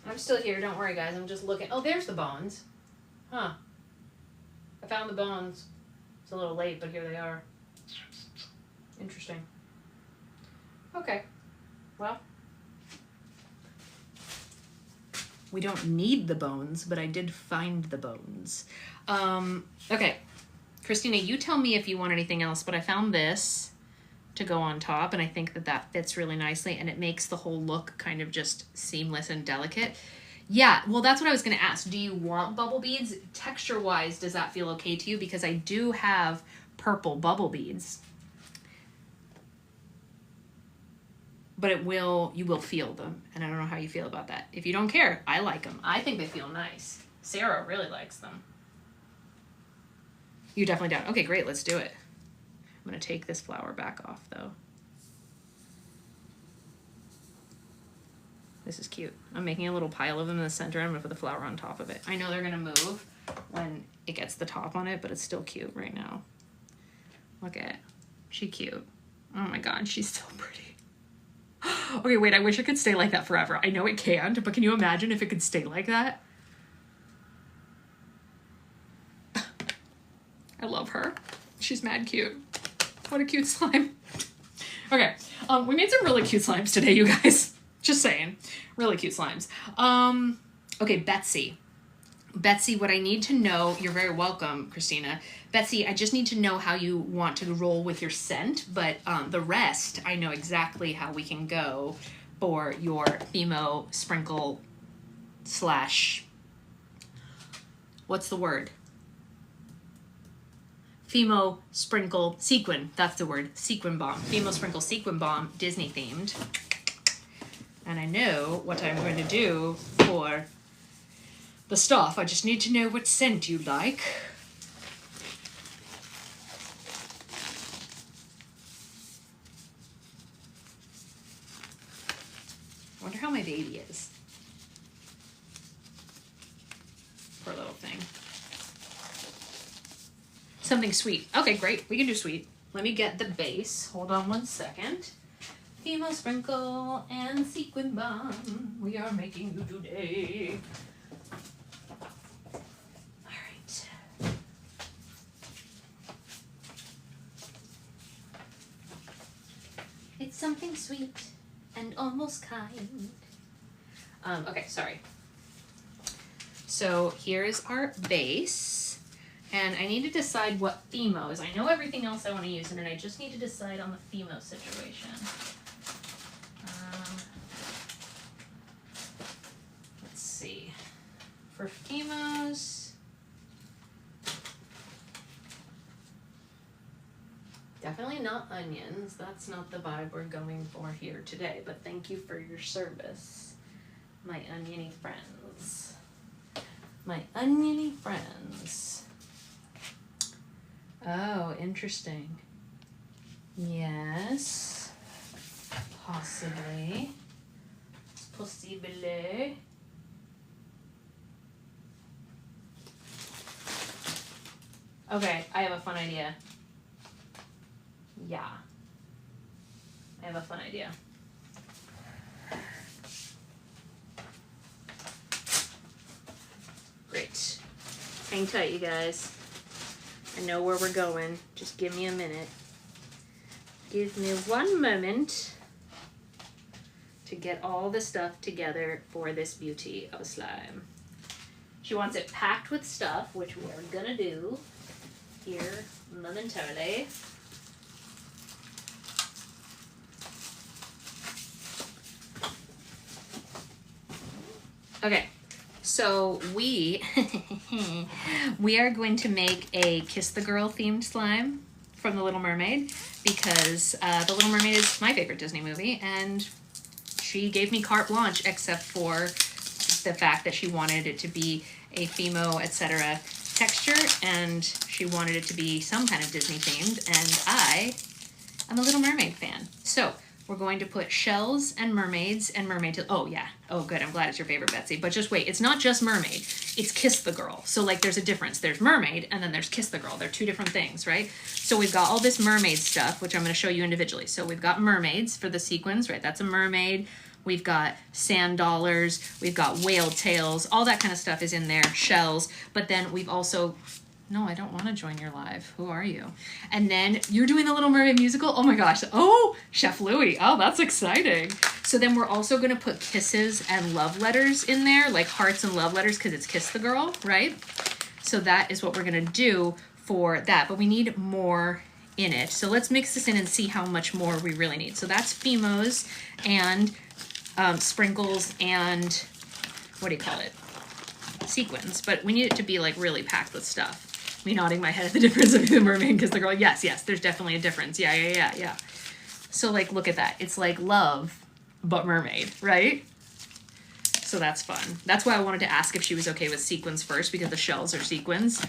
I'm still here, don't worry guys, I'm just looking. Oh, there's the bones. Huh. I found the bones. It's a little late, but here they are. Interesting. Okay. Well, we don't need the bones, but I did find the bones. Okay. Christina, you tell me if you want anything else, but I found this to go on top, and I think that that fits really nicely, and it makes the whole look kind of just seamless and delicate. Yeah, well, that's what I was going to ask. Do you want bubble beads? Texture-wise, does that feel okay to you? Because I do have purple bubble beads. But you will feel them. And I don't know how you feel about that. If you don't care, I like them. I think they feel nice. Sarah really likes them. You're definitely down. Okay, great. Let's do it. I'm going to take this flower back off, though. This is cute. I'm making a little pile of them in the center. I'm going to put the flower on top of it. I know they're going to move when it gets the top on it, but it's still cute right now. Look at it. She's cute. Oh my god, she's so pretty. Okay, wait, I wish it could stay like that forever. I know it can't, but can you imagine if it could stay like that? I love her. She's mad cute. What a cute slime. Okay, we made some really cute slimes today, you guys. Just saying. Really cute slimes. Okay, Betsy. Betsy, what I need to know, you're very welcome, Christina. Betsy, I just need to know how you want to roll with your scent, but the rest, I know exactly how we can go for your Fimo sprinkle slash, what's the word? Fimo sprinkle sequin, that's the word, sequin bomb. Fimo sprinkle sequin bomb, Disney themed. And I know what I'm going to do for the stuff. I just need to know what scent you like. I wonder how my baby is. Poor little thing. Something sweet. Okay, great. We can do sweet. Let me get the base. Hold on one second. Fimo sprinkle and sequin bomb. We are making you today. All right. It's something sweet and almost kind. Okay, sorry. So here's our base. And I need to decide what Fimo is. I know everything else I want to use, and then I just need to decide on the Fimo situation. Let's see. For Fimos, definitely not onions. That's not the vibe we're going for here today, but thank you for your service, my oniony friends. My oniony friends. Oh, interesting. Yes. Possibly. Possibly. Okay, I have a fun idea. Yeah. I have a fun idea. Great. Hang tight, you guys. I know where we're going. Just give me a minute. Give me one moment to get all the stuff together for this beauty of a slime. She wants it packed with stuff, which we're gonna do here momentarily. Okay. So we are going to make a Kiss the Girl themed slime from The Little Mermaid because The Little Mermaid is my favorite Disney movie, and she gave me carte blanche except for the fact that she wanted it to be a Fimo, etc. texture, and she wanted it to be some kind of Disney themed, and I am a Little Mermaid fan. So we're going to put shells and mermaids and mermaid. Oh, yeah. Oh, good. I'm glad it's your favorite, Betsy. But just wait. It's not just mermaid. It's Kiss the Girl. So, like, there's a difference. There's mermaid, and then there's Kiss the Girl. They're two different things, right? So we've got all this mermaid stuff, which I'm going to show you individually. So we've got mermaids for the sequins, right? That's a mermaid. We've got sand dollars. We've got whale tails. All that kind of stuff is in there. Shells. But then we've also... No, I don't want to join your live. Who are you? And then you're doing the Little Mermaid musical? Oh my gosh. Oh, Chef Louie. Oh, that's exciting. So then we're also going to put kisses and love letters in there, like hearts and love letters, because it's Kiss the Girl, right? So that is what we're going to do for that. But we need more in it. So let's mix this in and see how much more we really need. So that's Fimos and sprinkles and what do you call it? Sequins, but we need it to be like really packed with stuff. Me nodding my head at the difference of the mermaid because the girl, yes, there's definitely a difference. Yeah. So like, look at that. It's like love, but mermaid, right? So that's fun. That's why I wanted to ask if she was okay with sequins first, because the shells are sequins,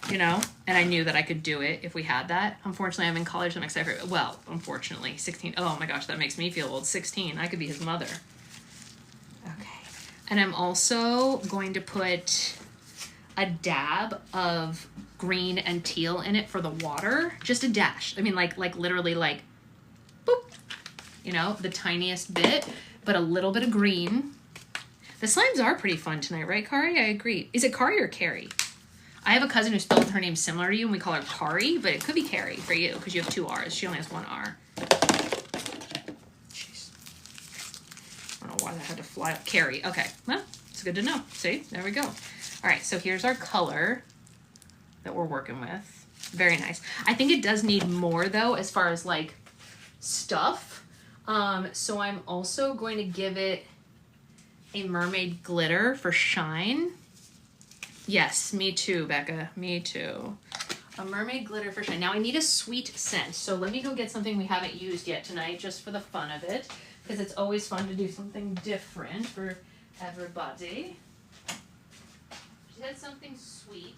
you know? And I knew that I could do it if we had that. Unfortunately, I'm in college. I'm excited for, well, unfortunately, 16. Oh my gosh, that makes me feel old. 16. I could be his mother. Okay. And I'm also going to put a dab of green and teal in it for the water. Just a dash. I mean, like literally like, boop. You know, the tiniest bit, but a little bit of green. The slimes are pretty fun tonight, right, Kari? I agree. Is it Kari or Carrie? I have a cousin who spelled her name similar to you, and we call her Kari, but it could be Carrie for you, because you have 2 R's. She only has 1 R. Jeez. I don't know why that had to fly up. Carrie. Okay. Well, it's good to know. See? There we go. All right, so here's our color that we're working with. Very nice. I think it does need more, though, as far as, like, stuff. So I'm also going to give it a mermaid glitter for shine. Yes, me too, Becca. Me too. A mermaid glitter for shine. Now I need a sweet scent. So let me go get something we haven't used yet tonight, just for the fun of it, because it's always fun to do something different for everybody. She had something sweet.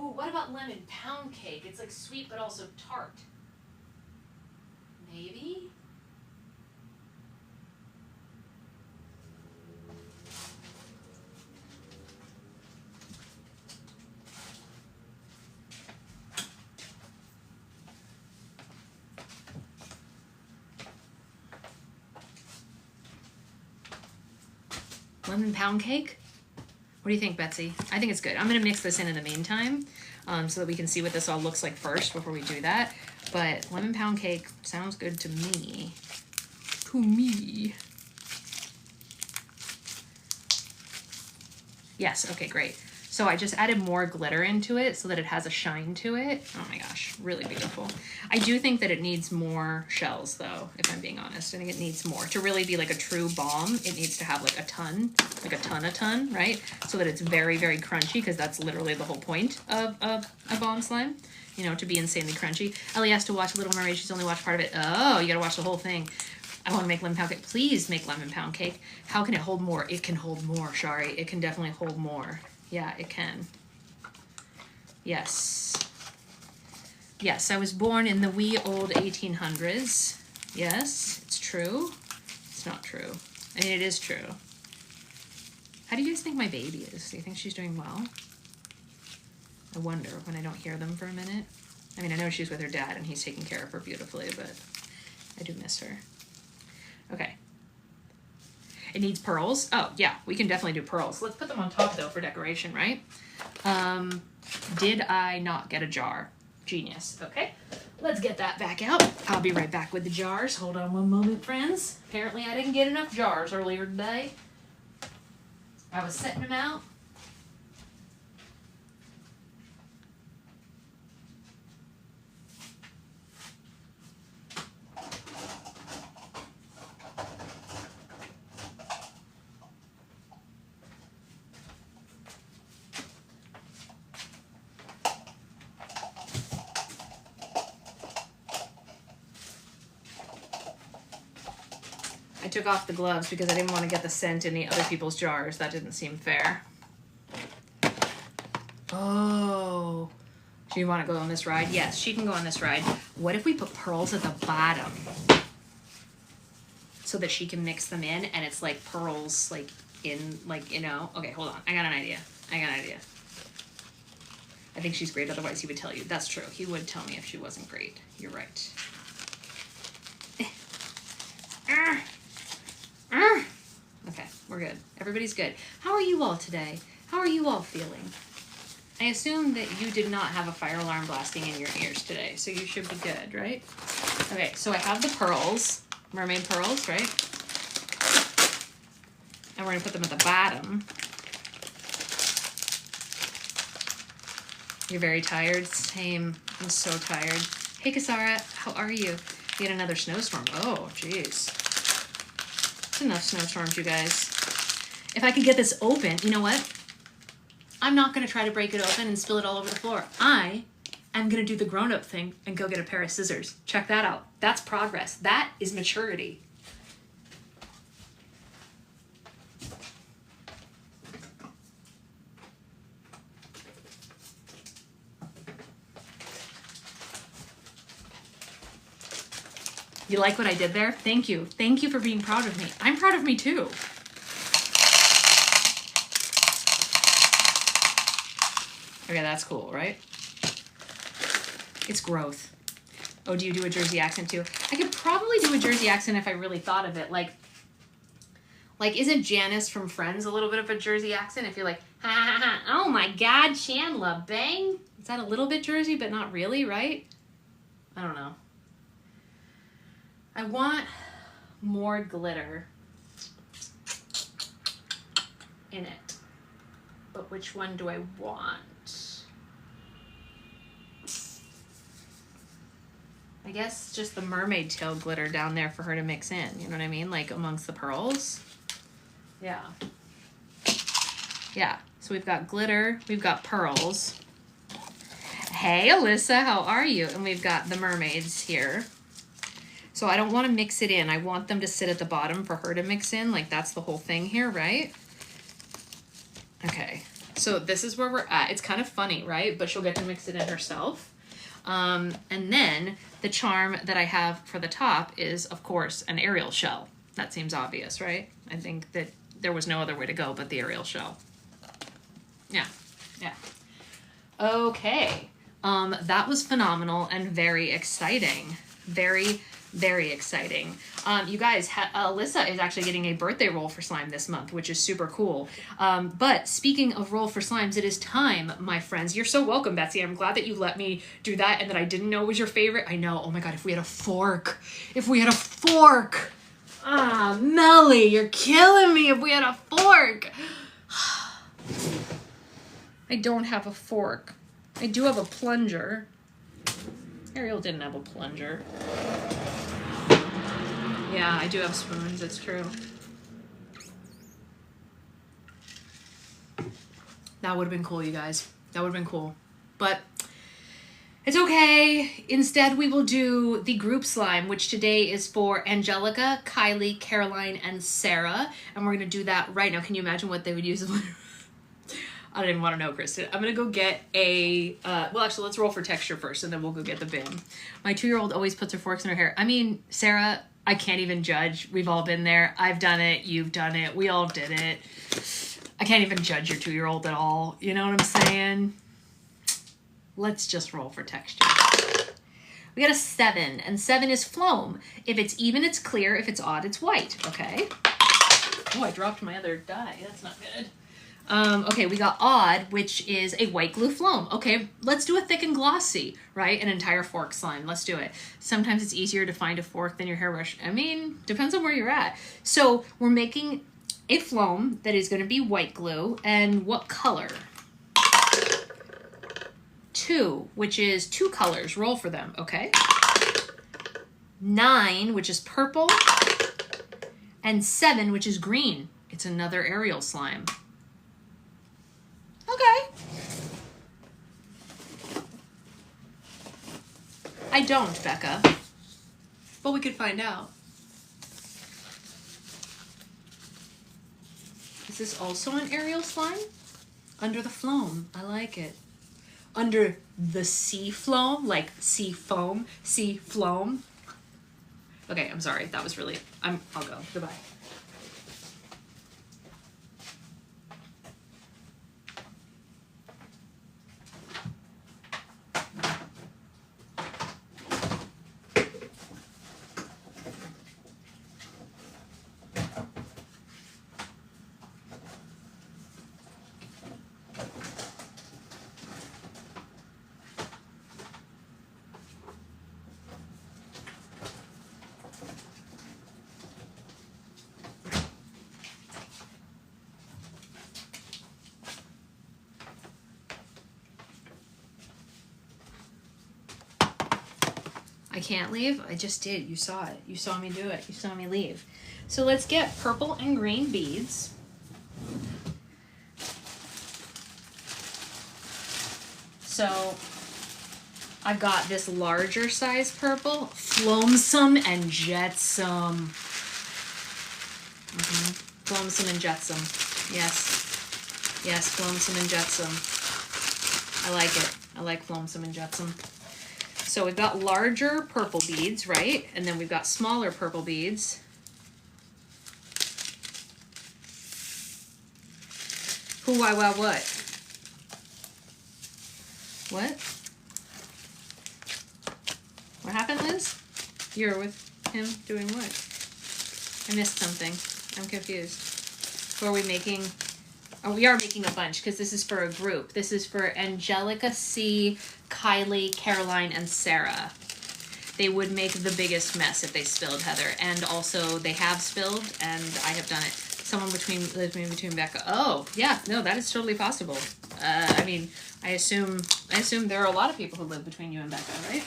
Ooh, what about lemon pound cake? It's like sweet but also tart. Maybe? Lemon pound cake? What do you think, Betsy? I think it's good. I'm going to mix this in the meantime, so that we can see what this all looks like first before we do that. But lemon pound cake sounds good to me. To me. Yes, okay, great. So I just added more glitter into it so that it has a shine to it. Oh my gosh, really beautiful. I do think that it needs more shells though, if I'm being honest. I think it needs more. To really be like a true balm, it needs to have like a ton, right? So that it's very, very crunchy, because that's literally the whole point of a balm slime, you know, to be insanely crunchy. Ellie has to watch Little Mermaid. She's only watched part of it. Oh, you gotta watch the whole thing. I want to make lemon pound cake. Please make lemon pound cake. How can it hold more? It can hold more, Shari. It can definitely hold more. Yeah, it can. Yes. Yes, I was born in the wee old 1800s. Yes, it's true. It's not true. I mean, it is true. How do you guys think my baby is? Do you think she's doing well? I wonder when I don't hear them for a minute. I mean, I know she's with her dad and he's taking care of her beautifully, but I do miss her. Okay. It needs pearls. Oh, yeah, we can definitely do pearls. Let's put them on top, though, for decoration, right? Did I not get a jar? Genius. Okay, let's get that back out. I'll be right back with the jars. Hold on one moment, friends. Apparently, I didn't get enough jars earlier today. I was setting them out. I took off the gloves because I didn't want to get the scent in the other people's jars. That didn't seem fair. Oh, do you want to go on this ride? Yes, she can go on this ride. What if we put pearls at the bottom so that she can mix them in and it's like pearls like in like, you know? Okay, hold on. I got an idea. I think she's great. Otherwise he would tell you. That's true. He would tell me if she wasn't great. You're right. Okay, we're good. Everybody's good. How are you all today? How are you all feeling? I assume that you did not have a fire alarm blasting in your ears today, so you should be good, right? Okay, so I have the pearls, mermaid pearls, right? And we're gonna put them at the bottom. You're very tired? Same. I'm so tired. Hey, Kasara. How are you? We had another snowstorm. Oh, jeez. That's enough snowstorms, you guys. If I could get this open, you know what? I'm not going to try to break it open and spill it all over the floor. I am going to do the grown-up thing and go get a pair of scissors. Check that out. That's progress. That is maturity. You like what I did there? Thank you. Thank you for being proud of me. I'm proud of me too. Okay, that's cool, right? It's growth. Oh, do you do a Jersey accent too? I could probably do a Jersey accent if I really thought of it. Like isn't Janice from Friends a little bit of a Jersey accent? If you're like, ha ha ha, oh my God, Chandler, bang. Is that a little bit Jersey, but not really, right? I don't know. I want more glitter in it, but which one do I want? I guess just the mermaid tail glitter down there for her to mix in, you know what I mean? Like amongst the pearls. Yeah. Yeah, so we've got glitter, we've got pearls. Hey, Alyssa, how are you? And we've got the mermaids here. So I don't want to mix it in. I want them to sit at the bottom for her to mix in. Like that's the whole thing here, right? Okay, so this is where we're at. It's kind of funny, right? But she'll get to mix it in herself. And then the charm that I have for the top is, of course, an Ariel shell. That seems obvious, right? I think that there was no other way to go but the Ariel shell. Yeah, yeah. Okay, that was phenomenal and very exciting. Very, very exciting. You guys, Alyssa is actually getting a birthday roll for slime this month, which is super cool. But speaking of roll for slimes, it is time, my friends. You're so welcome, Betsy. I'm glad that you let me do that and that I didn't know it was your favorite. I know. Oh my God, if we had a fork. If we had a fork. Ah, Melly, you're killing me. If we had a fork. I don't have a fork. I do have a plunger. Ariel didn't have a plunger. Yeah, I do have spoons, it's true. That would have been cool, you guys. That would have been cool. But it's okay. Instead, we will do the group slime, which today is for Angelica, Kylie, Caroline, and Sarah. And we're going to do that right now. Can you imagine what they would use? I don't even want to know, Kristen. I'm going to go get a... well, actually, let's roll for texture first, and then we'll go get the bin. My 2-year-old always puts her forks in her hair. I mean, Sarah, I can't even judge. We've all been there. I've done it. You've done it. We all did it. I can't even judge your 2-year-old at all. You know what I'm saying? Let's just roll for texture. We got a 7, and 7 is phloem. If it's even, it's clear. If it's odd, it's white, okay? Oh, I dropped my other die. That's not good. Okay, we got odd, which is a white glue phloem. Okay, let's do a thick and glossy, right? An entire fork slime. Let's do it. Sometimes it's easier to find a fork than your hairbrush. I mean, depends on where you're at. So we're making a phloem that is going to be white glue. And what color? 2, which is 2 colors. Roll for them, okay? 9, which is purple. And 7, which is green. It's another Ariel slime. Okay. I don't, Becca. But we could find out. Is this also an Ariel slime? Under the phloem. I like it. Under the sea phloem, like sea foam, sea phloem. Okay, I'm sorry. That was really... I'll go. Goodbye. I can't leave? I just did. You saw it. You saw me do it. You saw me leave. So let's get purple and green beads. So I've got this larger size purple, Floamsome and Jetsam. Floamsome and Jetsam. Yes. Yes, Floamsome and Jetsam. I like it. I like Floamsome and Jetsam. So we've got larger purple beads, right? And then we've got smaller purple beads. Who, why, what? What? What happened, Liz? You're with him doing what? I missed something. I'm confused. Who are we making? Oh, we are making a bunch because this is for a group. This is for Angelica C, Kylie, Caroline, and Sarah. They would make the biggest mess if they spilled, Heather. And also, they have spilled, and I have done it. Someone lives between Becca. Oh, yeah, no, that is totally possible. I mean, I assume there are a lot of people who live between you and Becca, right?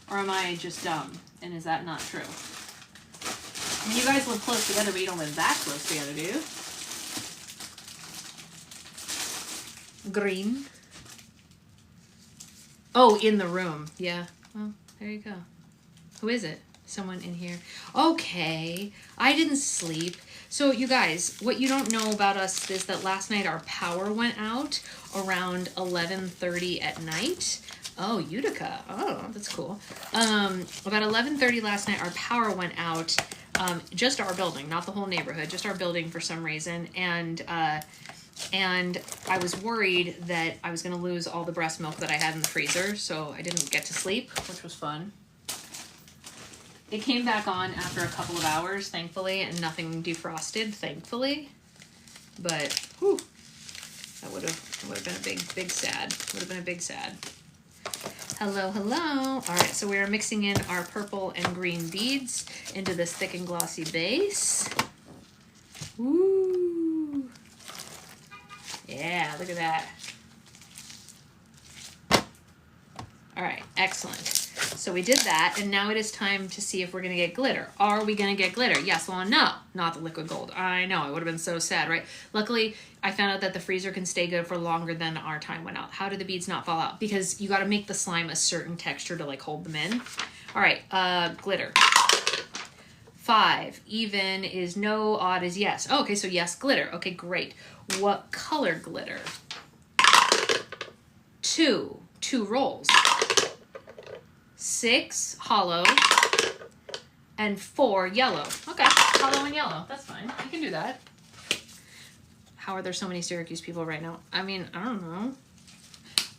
Or am I just dumb? And is that not true? I mean, you guys live close together, but you don't live that close together, do you? Green. Oh, in the room. Yeah. Well, there you go. Who is it? Someone in here. Okay. I didn't sleep. So, you guys, what you don't know about us is that last night our power went out around 11:30 at night. Oh, Utica. Oh, that's cool. About 11:30 last night, our power went out. Just our building, not the whole neighborhood, just our building for some reason. And I was worried that I was going to lose all the breast milk that I had in the freezer, so I didn't get to sleep, which was fun. It came back on after a couple of hours, thankfully, and nothing defrosted, thankfully. But, whew, that would have been a big sad. Would have been a big sad. Hello, hello. All right, so we're mixing in our purple and green beads into this thick and glossy base. Woo! Yeah, look at that. All right, excellent. So we did that, and now it is time to see if we're going to get glitter. Are we going to get glitter? Yes, well, no, not the liquid gold. I know, I would have been so sad, right? Luckily, I found out that the freezer can stay good for longer than our time went out. How did the beads not fall out? Because you got to make the slime a certain texture to, like, hold them in. All right, glitter. 5. Even is no, odd is yes. Oh, okay, so yes, glitter. Okay, great. What color glitter? 2. 2 rolls. 6 hollow, and 4 yellow. Okay, hollow and yellow. That's fine. You can do that. How are there so many Syracuse people right now? I mean, I don't know.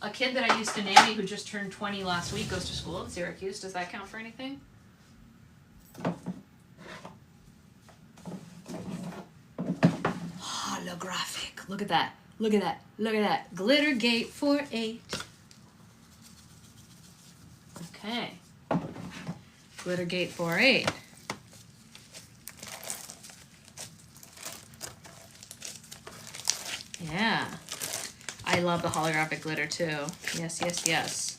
A kid that I used to nanny who just turned 20 last week goes to school in Syracuse. Does that count for anything? Holographic. Look at that. Look at that. Look at that. Glittergate 4-8. Okay. Glittergate 4-8. Yeah. I love the holographic glitter too. Yes, yes, yes.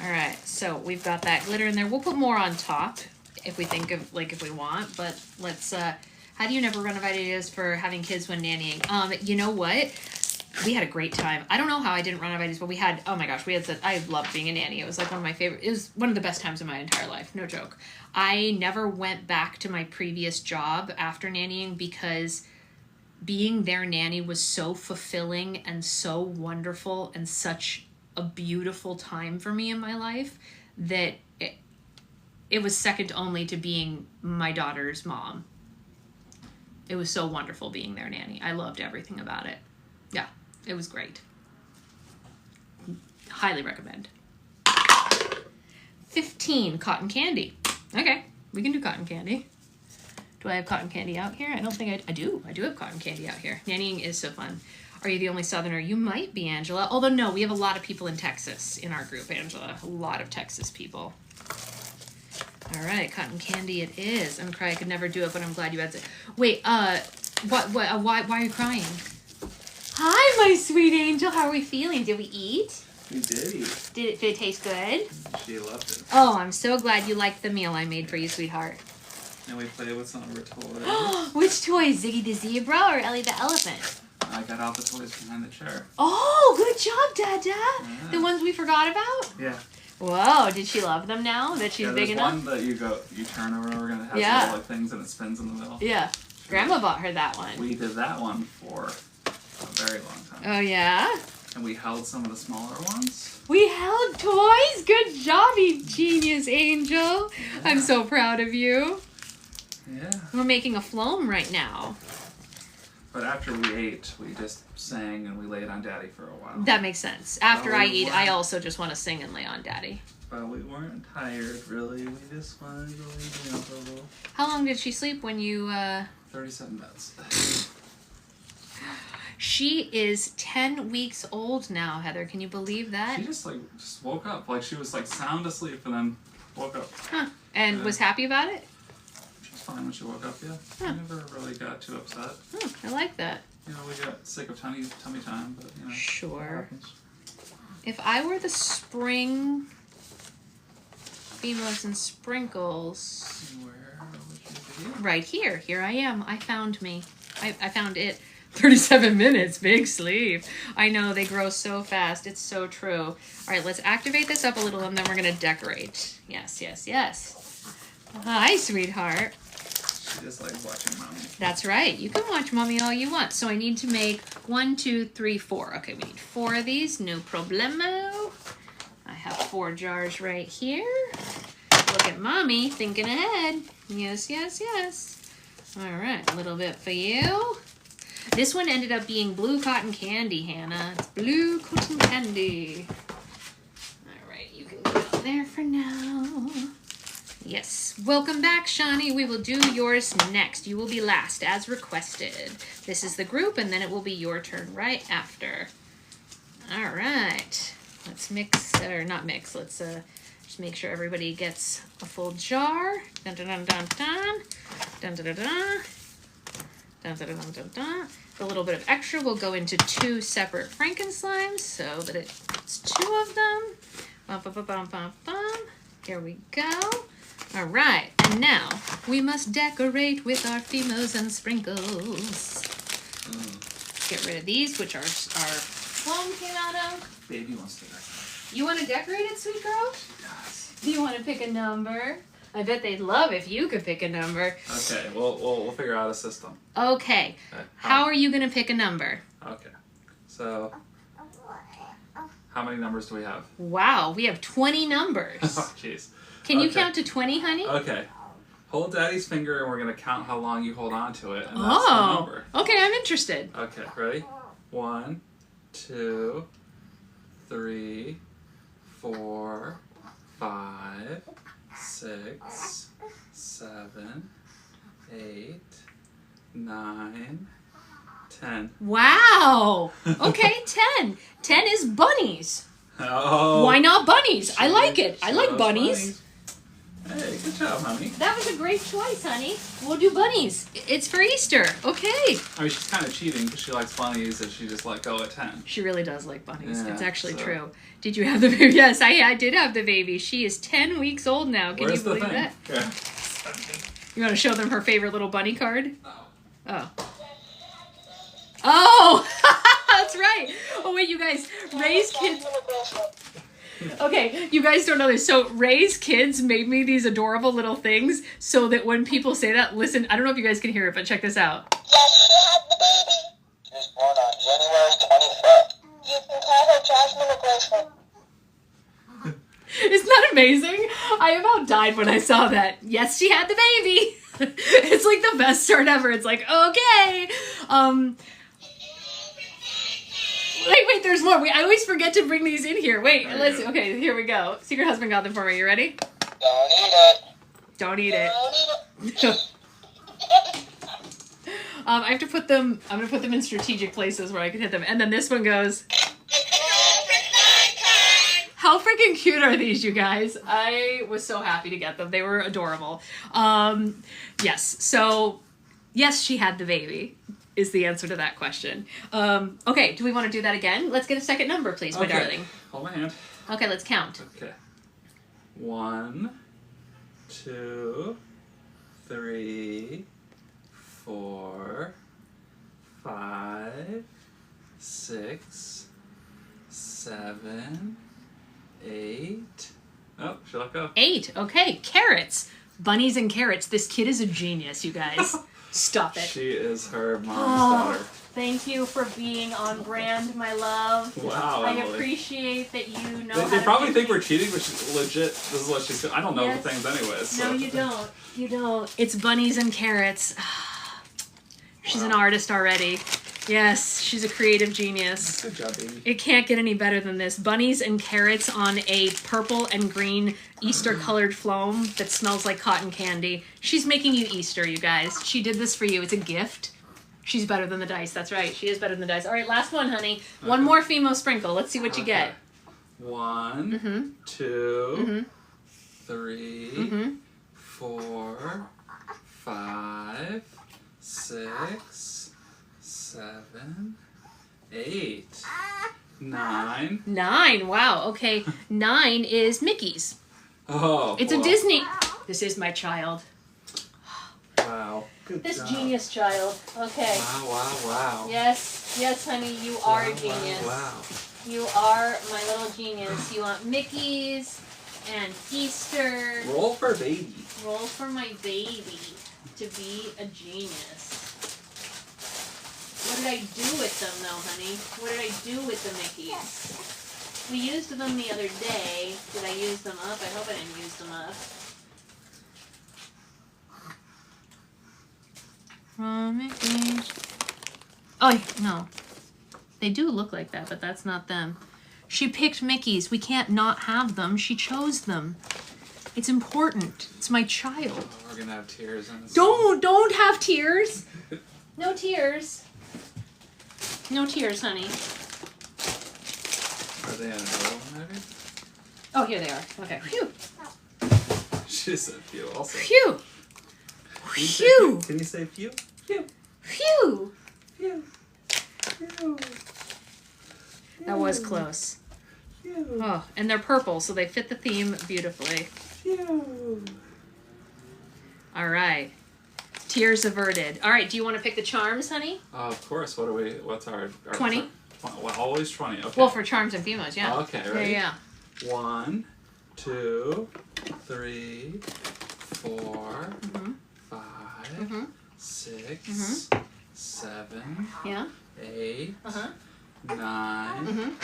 All right, so we've got that glitter in there. We'll put more on top if we think of, like, if we want, but let's, how do you never run out of ideas for having kids when nannying? You know what? We had a great time. I don't know how I didn't run out of ideas, but we had, oh my gosh, I loved being a nanny. It was like one of my favorite, it was one of the best times of my entire life. No joke. I never went back to my previous job after nannying because being their nanny was so fulfilling and so wonderful and such a beautiful time for me in my life that it was second only to being my daughter's mom. It was so wonderful being their nanny. I loved everything about it. Yeah, it was great. Highly recommend. 15, cotton candy. Okay, we can do cotton candy. Do I have cotton candy out here? I don't think I do. I do have cotton candy out here. Nannying is so fun. Are you the only Southerner? You might be, Angela. Although, no, we have a lot of people in Texas in our group, Angela. A lot of Texas people. All right, cotton candy it is. I'm crying. I could never do it, but I'm glad you had to. Wait, why are you crying? Hi, my sweet angel. How are we feeling? Did we eat? We did. Did it taste good? She loved it. Oh, I'm so glad you liked the meal I made for you, sweetheart. And we played with some of her toys. Which toys? Ziggy the zebra or Ellie the elephant? I got all the toys behind the chair. Oh, good job, Dada. Yeah. The ones we forgot about? Yeah. Whoa, did she love them now that she's big there's enough? one that you turn over and it has Yeah. little like things and it spins in the middle. Yeah. Grandma bought her that one. We did that one for a very long time. Oh, yeah? And we held some of the smaller ones. We held toys? Good job, you genius angel. I'm so proud of you. Yeah. We're making a floam right now. But after we ate, we just sang and we laid on Daddy for a while. That makes sense. After Well, I we eat, I weren't- also just want to sing and lay on Daddy. But we weren't tired, really. We just wanted to lay down for a little. How long did she sleep when you, 37 minutes. She is 10 weeks old now, Heather. Can you believe that? She just woke up. Like she was like sound asleep and then woke up. Huh. And was happy about it? She was fine when she woke up, yeah. Huh. We never really got too upset. I like that. You know, we got sick of tummy time, but you know. Sure. It happens. If I were the spring Fimos and Sprinkles, Where would you be? right here. Here I am. I found me. I found it. 37 minutes. Big sleep. I know, they grow so fast. It's so true. All right, let's activate this up a little and then we're going to decorate. Yes, yes, yes. Hi, sweetheart. She just likes watching Mommy. That's right. You can watch Mommy all you want. So I need to make 1, 2, 3, 4. Okay, we need 4 of these. No problemo. I have 4 jars right here. Look at Mommy thinking ahead. Yes, yes, yes. All right, a little bit for you. This one ended up being blue cotton candy, Hannah. It's blue cotton candy. All right, you can go there for now. Yes. Welcome back, Shani. We will do yours next. You will be last, as requested. This is the group, and then it will be your turn right after. All right. Let's mix, or not mix. Let's just make sure everybody gets a full jar. Dun dun dun dun dun. Dun dun dun dun. Dun dun dun dun dun. A little bit of extra will go into 2 separate Franken slimes so that it's 2 of them. Bum, bum, bum, bum, bum, bum. Here we go. All right, and now we must decorate with our Fimos and Sprinkles. Get rid of these, which our foam came out of. Baby wants to decorate. You want to decorate it, sweet girl? Yes. Do you want to pick a number? I bet they'd love if you could pick a number. Okay, we'll figure out a system. Okay, how are you going to pick a number? Okay, so how many numbers do we have? Wow, we have 20 numbers. Oh, jeez. Can you Okay. count to 20, honey? Okay, hold Daddy's finger and we're gonna count how long you hold on to it, and that's the number. Okay, I'm interested. Okay, ready? 1, 2, 3, 4, 5, 6, 7, 8, 9, 10. Wow. Okay, 10. 10 is bunnies. Oh. Why not bunnies? I like it. I She like loves bunnies. Hey, good job, honey. That was a great choice, honey. We'll do bunnies. It's for Easter. Okay. I mean, she's kind of cheating because she likes bunnies and she just let go at 10. She really does like bunnies. Yeah, it's actually so- true. Did you have the baby? Yes, I did have the baby. She is 10 weeks old now. Can Where's you believe the thing? that? Okay. You want to show them her favorite little bunny card? No. Oh. Oh! That's right. Oh, wait, you guys. Ray's kids. Okay, you guys don't know this. So Ray's kids made me these adorable little things so that when people say that, listen, I don't know if you guys can hear it, but check this out. Yes, she had the baby. She was born on January 25th. You can call her Jasmine or Graceland. Isn't that amazing? I about died when I saw that. Yes, she had the baby. It's like the best start ever. It's like, okay. Wait, there's more. I always forget to bring these in here. Wait, There you let's, go. okay, here we go. Secret husband got them for me. You ready? Don't eat it. Don't eat it. Don't eat it. I have to put them, I'm going to put them in strategic places where I can hit them. And then this one goes, how freaking cute are these, you guys? I was so happy to get them. They were adorable. Yes, so, yes, she had the baby. is the answer to that question. Okay, do we want to do that again? Let's get a second number, please, my darling. Hold my hand. Okay, let's count. Okay. 1, 2, 3, 4, 5, 6, 7, 8. Oh, she let go. 8. Okay, carrots. Bunnies and carrots. This kid is a genius, you guys. Stop it. She is her mom's Oh, daughter. thank you for being on brand, my love. Wow, I Emily. appreciate that you know how They to probably pick think we're cheating, but legit, this is what she's doing. I don't know Yes. the things anyways. No, So. you don't. You don't. It's bunnies and carrots. She's an artist already. Yes, she's a creative genius. Good job, baby. It can't get any better than this. Bunnies and carrots on a purple and green Easter colored foam that smells like cotton candy. She's making you Easter, you guys. She did this for you. It's a gift. She's better than the dice. That's right. She is better than the dice. All right, last one, honey. One more Fimo sprinkle. Let's see what you get. 1, 2, 3, 4, 5, 6, 7, 8, 9. 9. Wow. Okay. 9 is Mickey's. Oh, It's well, a Disney. This is my child. Wow. Good This job. genius child. Okay. Wow. Yes. Yes, honey. You are a genius. Wow. You are my little genius. You want Mickey's and Easter. Roll for baby. Roll for my baby to be a genius. What did I do with them, though, honey? What did I do with the Mickeys? We used them the other day. Did I use them up? I hope I didn't use them up. Mickey's. Oh, no. They do look like that, but that's not them. She picked Mickey's. We can't not have them. She chose them. It's important. It's my child. Oh, we're gonna have tears in this. Don't have tears. No tears. No tears, honey. Are they in a row, maybe? Oh, here they are. Okay. Phew. She said few also. Phew. Can you say Phew. Can you say few? Few. Phew. Few. Few. That was close. Few. Oh, and they're purple, so they fit the theme beautifully. Few. All right. Tears averted. All right, do you want to pick the charms, honey? Of course. What's our 20. Well, always 20. Okay. Well, for charms and females, yeah. Okay, ready? Yeah. 1, 2, 3, 4, 5, Mhm. 6, 7, Yeah. 8, Uh-huh. 9.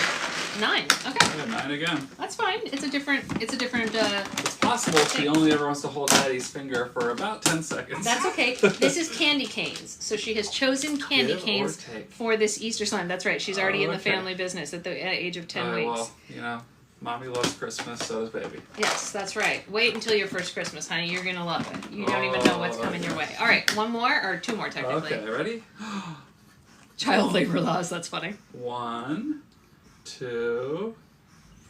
9. Okay. Yeah, 9 again. That's fine. It's a different It's possible she only ever wants to hold Daddy's finger for about 10 seconds. That's okay. This is candy canes. So she has chosen candy Give or canes take. for this Easter slime. That's right. She's already in the Okay. family business at the age of 10 weeks. Well, you know, Mommy loves Christmas, so does Baby. Yes, that's right. Wait until your first Christmas, honey. You're going to love it. You don't even know what's coming your way. All right, one more or two more, technically. Okay, ready? Child labor laws. That's funny. 1, 2,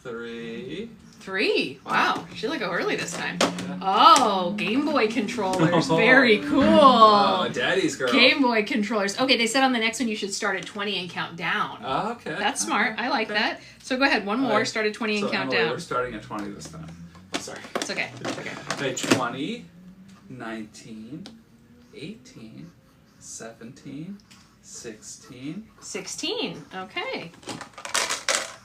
3. 3. Wow. She let go early this time. Yeah. Oh, Game Boy controllers. Oh. Very cool. Oh, Daddy's girl. Game Boy controllers. Okay, they said on the next one you should start at 20 and count down. Oh, okay. That's smart. I like Okay. that. So go ahead. One more. Alright. Start at 20 and So, count Emily, down. we're starting at 20 this time. Oh, sorry. It's okay. It's okay. Okay, 20, 19, 18, 17, 16. 16. Okay.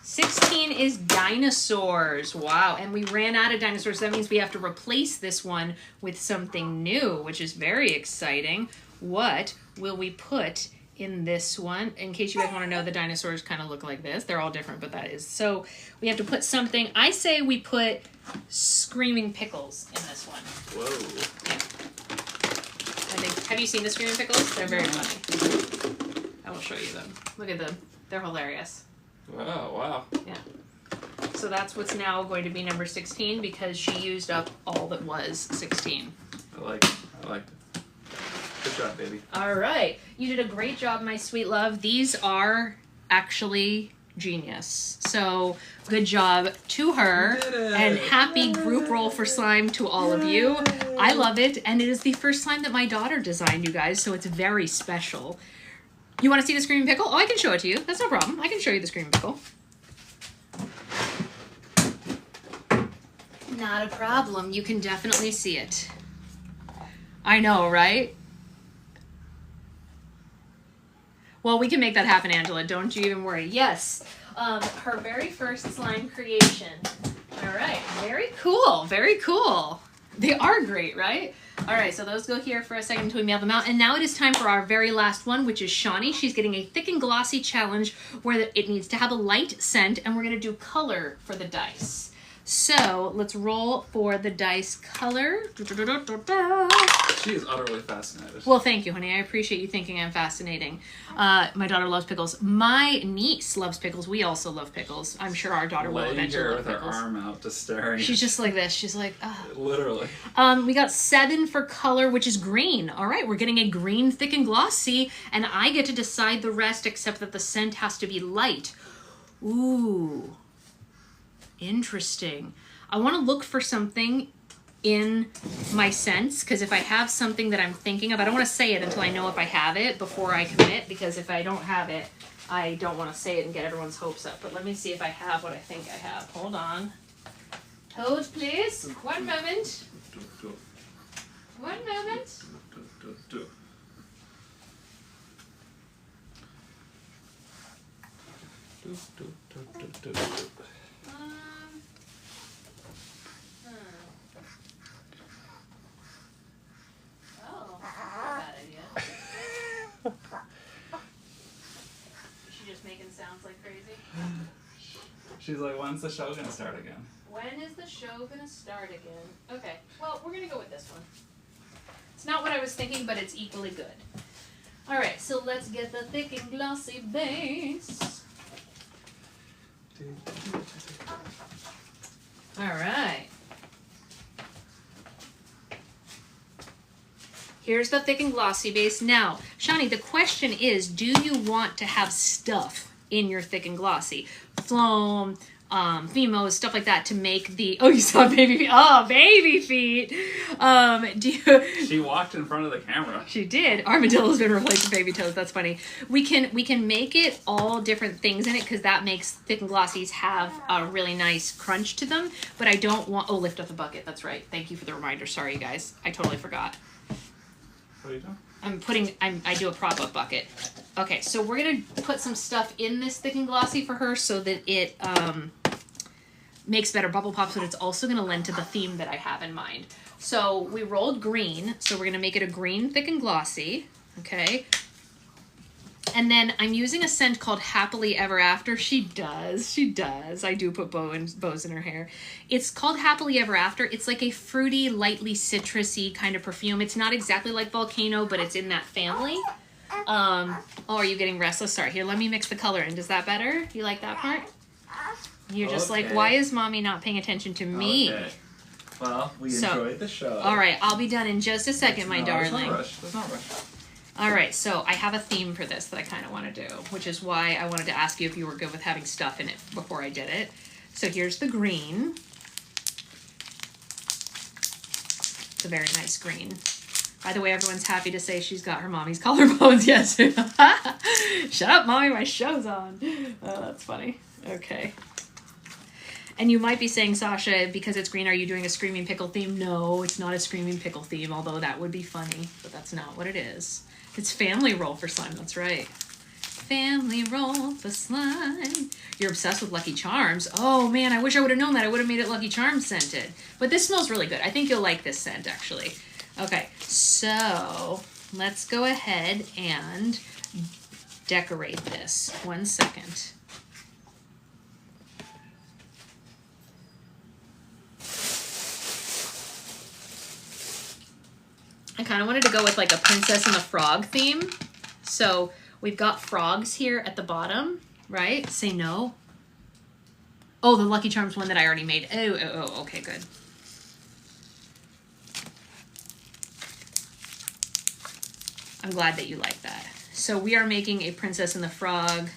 16 is dinosaurs. Wow. And we ran out of dinosaurs. That means we have to replace this one with something new, which is very exciting. What will we put in this one? In case you guys want to know, the dinosaurs kind of look like this. They're all different, but that is. So we have to put something. I say we put Screaming Pickles in this one. Whoa. Yeah. I think. Have you seen the Screaming Pickles? They're very funny. I will show you them. Look at them. They're hilarious. Wow. Yeah. So that's what's now going to be number 16 because she used up all that was 16. I like it. Good job, Baby. All right. You did a great job, my sweet love. These are actually genius. So good job to her. You did it. And happy group roll for slime to all of you. I love it. And it is the first slime that my daughter designed, you guys. So it's very special. You want to see the Screaming Pickle? Oh, I can show it to you. That's no problem. I can show you the Screaming Pickle. Not a problem. You can definitely see it. I know, right? Well, we can make that happen, Angela. Don't you even worry. Yes. Her very first slime creation. All right. Very cool. Very cool. They are great, right? All right, so those go here for a second until we mail them out. And now it is time for our very last one, which is Shawnee. She's getting a thick and glossy challenge where it needs to have a light scent, and we're going to do color for the dice. So let's roll for the dice color. She is utterly fascinated. Well, thank you, honey. I appreciate you thinking I'm fascinating. My daughter loves pickles. My niece loves pickles. We also love pickles. I'm sure our daughter will Laying eventually here love with pickles. her arm out, just staring. She's just like this. She's like, Literally. We got 7 for color, which is green. All right, we're getting a green, thick and glossy, and I get to decide the rest, except that the scent has to be light. Ooh, interesting. I want to look for something in my scents, because if I have something that I'm thinking of, I don't want to say it until I know if I have it before I commit, because if I don't have it, I don't want to say it and get everyone's hopes up. But let me see if I have what I think I have. Hold on. Hold, please. One moment. One moment. Oh, bad idea. Is she just making sounds like crazy? She's like, when's the show gonna start again? When is the show gonna start again? Okay, well, we're gonna go with this one. It's not what I was thinking, but it's equally good. All right, so let's get the thick and glossy base. All right. Here's the thick and glossy base. Now, Shawnee, the question is, do you want to have stuff in your thick and glossy? Phloem, Fimo, stuff like that to make the, oh, you saw baby feet. Oh, baby feet. Do you, She walked in front of the camera. she did. Armadillo's been replaced with baby toes. That's funny. We can make it all different things in it, because that makes thick and glossies have a really nice crunch to them. But I don't want, oh, lift up the bucket. That's right. Thank you for the reminder. Sorry, you guys. I totally forgot. What are you doing? I do a prop up bucket. Okay, so we're gonna put some stuff in this thick and glossy for her so that it makes better bubble pops, but it's also gonna lend to the theme that I have in mind. So we rolled green, so we're gonna make it a green thick and glossy, okay? And then I'm using a scent called Happily Ever After. She does. I do put bows in her hair. It's called Happily Ever After. It's like a fruity, lightly citrusy kind of perfume. It's not exactly like Volcano, but it's in that family. Oh, are you getting restless? Sorry, here, let me mix the color in. Does that better? You like that part? You're just like, why is mommy not paying attention to me? Okay. Well, we enjoyed the show. All right, I'll be done in just a second, my darling. There's no rush. There's no rush. All right, so I have a theme for this that I kind of want to do, which is why I wanted to ask you if you were good with having stuff in it before I did it. So here's the green. It's a very nice green. By the way, everyone's happy to say she's got her mommy's collarbones. Yes. Shut up, mommy, my show's on. Oh, that's funny. Okay. And you might be saying, Sasha, because it's green, are you doing a Screaming Pickle theme? No, it's not a Screaming Pickle theme, although that would be funny, but that's not what it is. It's Family Roll for Slime, that's right. Family Roll for Slime. You're obsessed with Lucky Charms. Oh man, I wish I would have known that. I would have made it Lucky Charms scented. But this smells really good. I think you'll like this scent, actually. Okay, so let's go ahead and decorate this. 1 second. I kind of wanted to go with like a Princess and the Frog theme. So we've got frogs here at the bottom, right? Say no. Oh, the Lucky Charms one that I already made. Oh, okay, good. I'm glad that you like that. So we are making a Princess and the Frog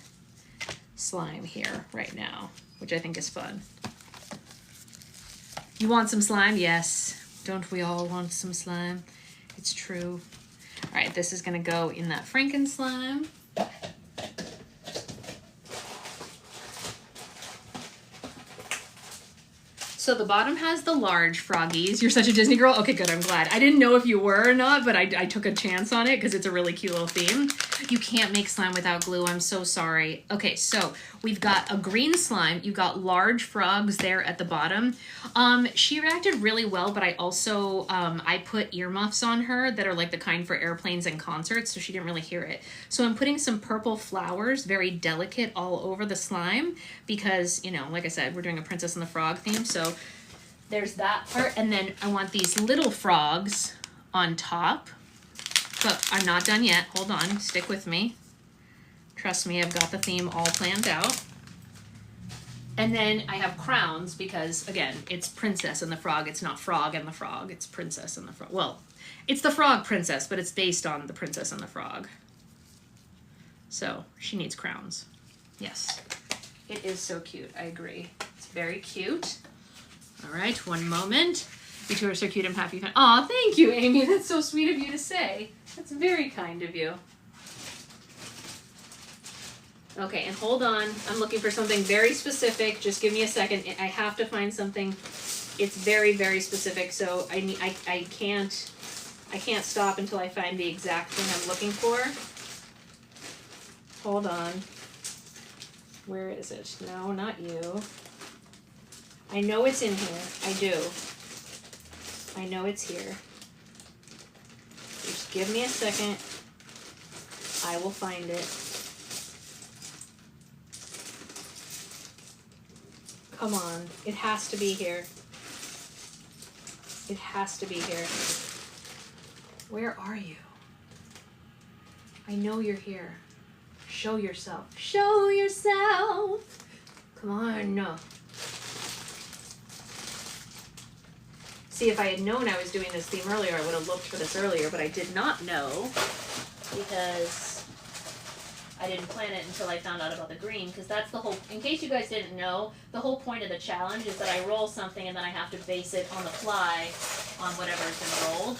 slime here right now, which I think is fun. You want some slime? Yes. Don't we all want some slime? It's true. All right, this is gonna go in that Franken slime. So the bottom has the large froggies. You're such a Disney girl? Okay, good, I'm glad. I didn't know if you were or not, but I took a chance on it because it's a really cute little theme. You can't make slime without glue, I'm so sorry. Okay, so we've got a green slime. You've got large frogs there at the bottom. She reacted really well, but I also, I put earmuffs on her that are like the kind for airplanes and concerts, so she didn't really hear it. So I'm putting some purple flowers, very delicate, all over the slime because, you know, like I said, we're doing a Princess and the Frog theme, so there's that part. And then I want these little frogs on top, but I'm not done yet. Hold on, stick with me. Trust me, I've got the theme all planned out. And then I have crowns because, again, it's Princess and the Frog. It's not Frog and the Frog. It's Princess and the Frog. Well, it's the Frog Princess, but it's based on the Princess and the Frog. So she needs crowns. Yes. It is so cute. I agree. It's very cute. All right, one moment. You two are so cute. I'm happy you found. Aw, thank you, Amy. That's so sweet of you to say. That's very kind of you. Okay, and hold on. I'm looking for something very specific. Just give me a second. I have to find something. It's very, very specific. So I can't stop until I find the exact thing I'm looking for. Hold on. Where is it? No, not you. I know it's in here. I do. I know it's here. Just give me a second. I will find it. Come on. It has to be here. It has to be here. Where are you? I know you're here. Show yourself. Show yourself. Come on. No. See, if I had known I was doing this theme earlier, I would have looked for this earlier, but I did not know because I didn't plan it until I found out about the green, because that's the whole, in case you guys didn't know, the whole point of the challenge is that I roll something and then I have to base it on the fly on whatever's been rolled.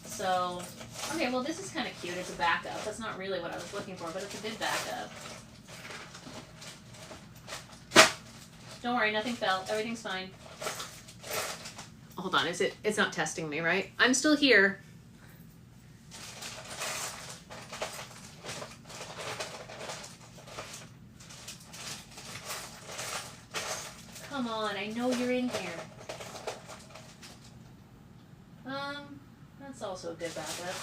So, okay, well this is kind of cute. It's a backup. That's not really what I was looking for, but it's a good backup. Don't worry, nothing fell. Everything's fine. Hold on, it's not testing me, right? I'm still here. Come on, I know you're in here. That's also a good backup.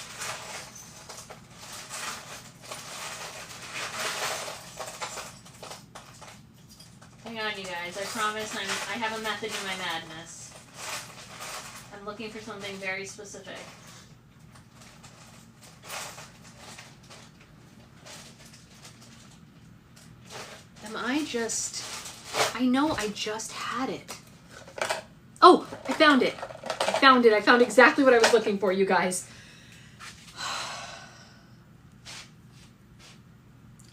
Hang on, you guys. I promise I have a method in my madness. I'm looking for something very specific. I know I just had it. Oh, I found it. I found it. I found exactly what I was looking for, you guys.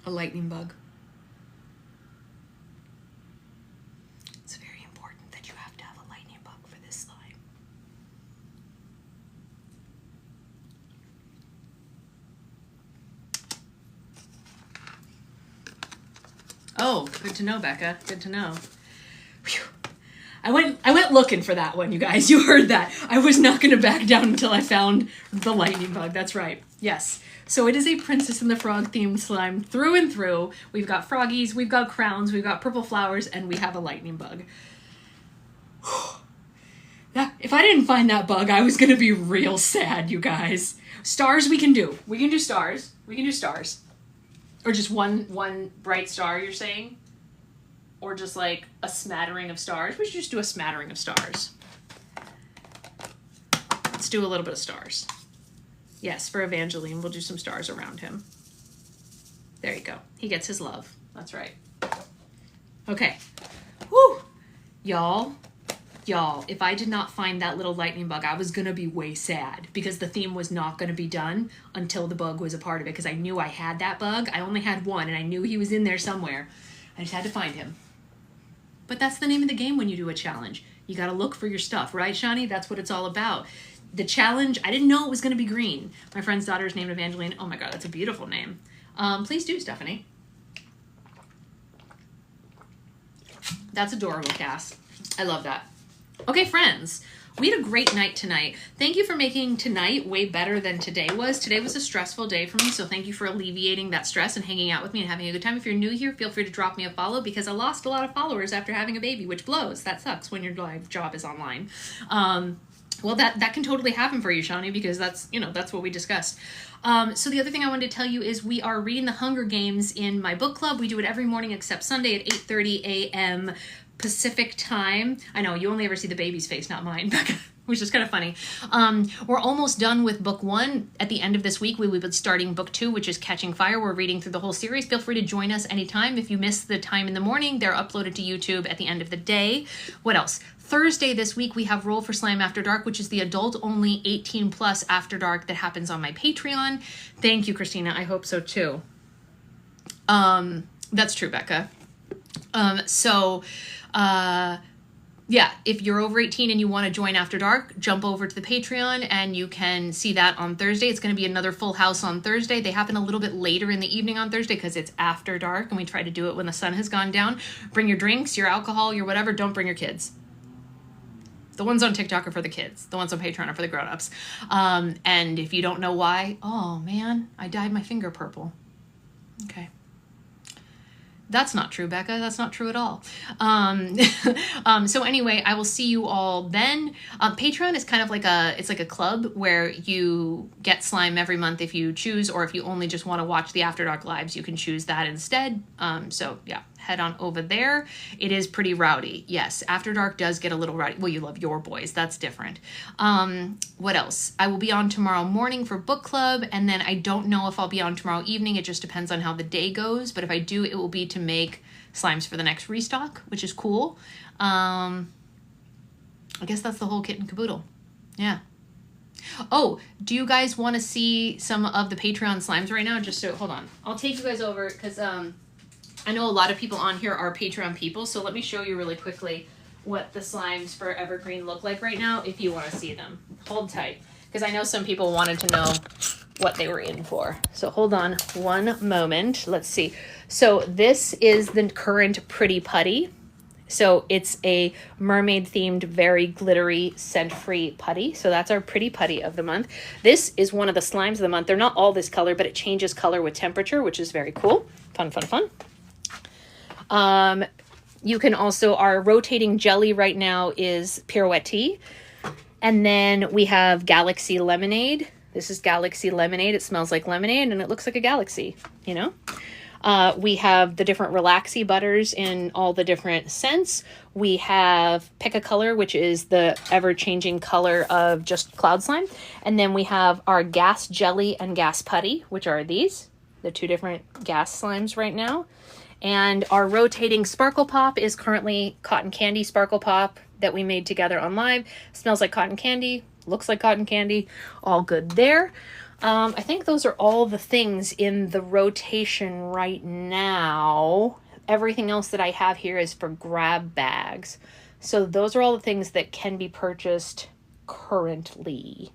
A lightning bug. It's very important that you have to have a lightning bug for this slime. Oh, good to know, Becca. Good to know. Whew. I went looking for that one, you guys. You heard that. I was not going to back down until I found the lightning bug. That's right. Yes. So it is a Princess and the Frog themed slime through and through. We've got froggies, we've got crowns, we've got purple flowers, and we have a lightning bug. If I didn't find that bug, I was going to be real sad, you guys. Stars we can do. We can do stars. We can do stars. Or just one bright star, you're saying? Or just like a smattering of stars? We should just do a smattering of stars. Let's do a little bit of stars. Yes, for Evangeline, we'll do some stars around him. There you go. He gets his love. That's right. Okay. Whew. Y'all, if I did not find that little lightning bug, I was going to be way sad because the theme was not going to be done until the bug was a part of it because I knew I had that bug. I only had one and I knew he was in there somewhere. I just had to find him. But that's the name of the game when you do a challenge. You got to look for your stuff, right, Shani? That's what it's all about. The challenge, I didn't know it was going to be green. My friend's daughter is named Evangeline. Oh my God, that's a beautiful name. Please do, Stephanie. That's adorable, Cass. I love that. Okay, friends. We had a great night tonight. Thank you for making tonight way better than today was. Today was a stressful day for me, so thank you for alleviating that stress and hanging out with me and having a good time. If you're new here, feel free to drop me a follow because I lost a lot of followers after having a baby, which blows. That sucks when your live job is online. Well, that can totally happen for you, Shawnee, because that's what we discussed. So the other thing I wanted to tell you is we are reading The Hunger Games in my book club. We do it every morning except Sunday at 8:30 a.m. Pacific time. I know you only ever see the baby's face, not mine, which is kind of funny. We're almost done with book 1. At the end of this week, we will be starting book 2, which is Catching Fire. We're reading through the whole series. Feel free to join us anytime. If you miss the time in the morning, they're uploaded to YouTube at the end of the day. What else? Thursday this week, we have Roll for Slime After Dark, which is the adult-only 18+ After Dark that happens on my Patreon. Thank you, Christina. I hope so, too. That's true, Becca. Yeah, if you're over 18 and you want to join After Dark, jump over to the Patreon and you can see that on Thursday. It's going to be another full house on Thursday. They happen a little bit later in the evening on Thursday because it's after dark and we try to do it when the sun has gone down. Bring your drinks, your alcohol, your whatever. Don't bring your kids. The ones on TikTok are for the kids. The ones on Patreon are for the grown-ups. And if you don't know why, oh man, I dyed my finger purple. Okay. That's not true, Becca. That's not true at all. So anyway, I will see you all then. Patreon is kind of like it's like a club where you get slime every month if you choose, or if you only just want to watch the After Dark lives, you can choose that instead. So yeah, head on over there. It is pretty rowdy. Yes, After Dark does get a little rowdy. Well, you love your boys. That's different. What else? I will be on tomorrow morning for book club, and then I don't know if I'll be on tomorrow evening. It just depends on how the day goes, but if I do, it will be to make slimes for the next restock, which is cool. I guess that's the whole kit and caboodle. Yeah. Oh, do you guys want to see some of the Patreon slimes right now? Just so, hold on. I'll take you guys over because I know a lot of people on here are Patreon people, so let me show you really quickly what the slimes for Evergreen look like right now if you want to see them. Hold tight, because I know some people wanted to know what they were in for. So hold on one moment. Let's see. So this is the current Pretty Putty. So it's a mermaid themed, very glittery, scent-free putty. So that's our Pretty Putty of the month. This is one of the slimes of the month. They're not all this color, but it changes color with temperature, which is very cool. Fun, fun, fun. You can also, our rotating jelly right now is Pirouette Tea. And then we have Galaxy Lemonade. This is Galaxy Lemonade. It smells like lemonade and it looks like a galaxy, you know? We have the different relaxy butters in all the different scents. We have Pick a Color, which is the ever-changing color of just cloud slime. And then we have our Gas Jelly and Gas Putty, which are these, the two different gas slimes right now. And our rotating Sparkle Pop is currently Cotton Candy Sparkle Pop that we made together on live. Smells like cotton candy, looks like cotton candy, all good there. I think those are all the things in the rotation right now. Everything else that I have here is for grab bags. So those are all the things that can be purchased currently.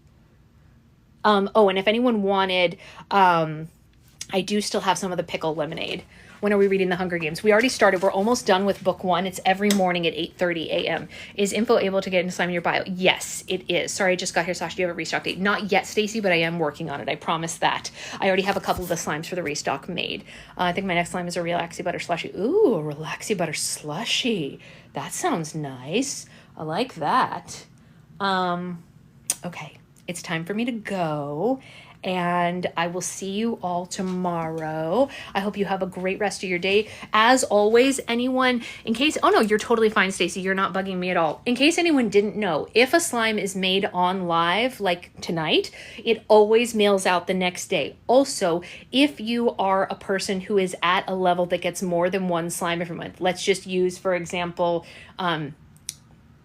Oh, and if anyone wanted, I do still have some of the pickle lemonade. When are we reading The Hunger Games? We already started. We're almost done with book 1. It's every morning at 8:30 a.m. Is info able to get into slime in your bio? Yes, it is. Sorry, I just got here, Sasha. Do you have a restock date? Not yet, Stacy, but I am working on it. I promise that. I already have a couple of the slimes for the restock made. I think my next slime is a Relaxy Butter Slushie. Ooh, a Relaxy Butter Slushie. That sounds nice. I like that. Okay, it's time for me to go. And I will see you all tomorrow. I hope you have a great rest of your day. As always, anyone, in case, oh no, you're totally fine, Stacy. You're not bugging me at all. In case anyone didn't know, if a slime is made on live, like tonight, it always mails out the next day. Also, if you are a person who is at a level that gets more than one slime every month, let's just use, for example,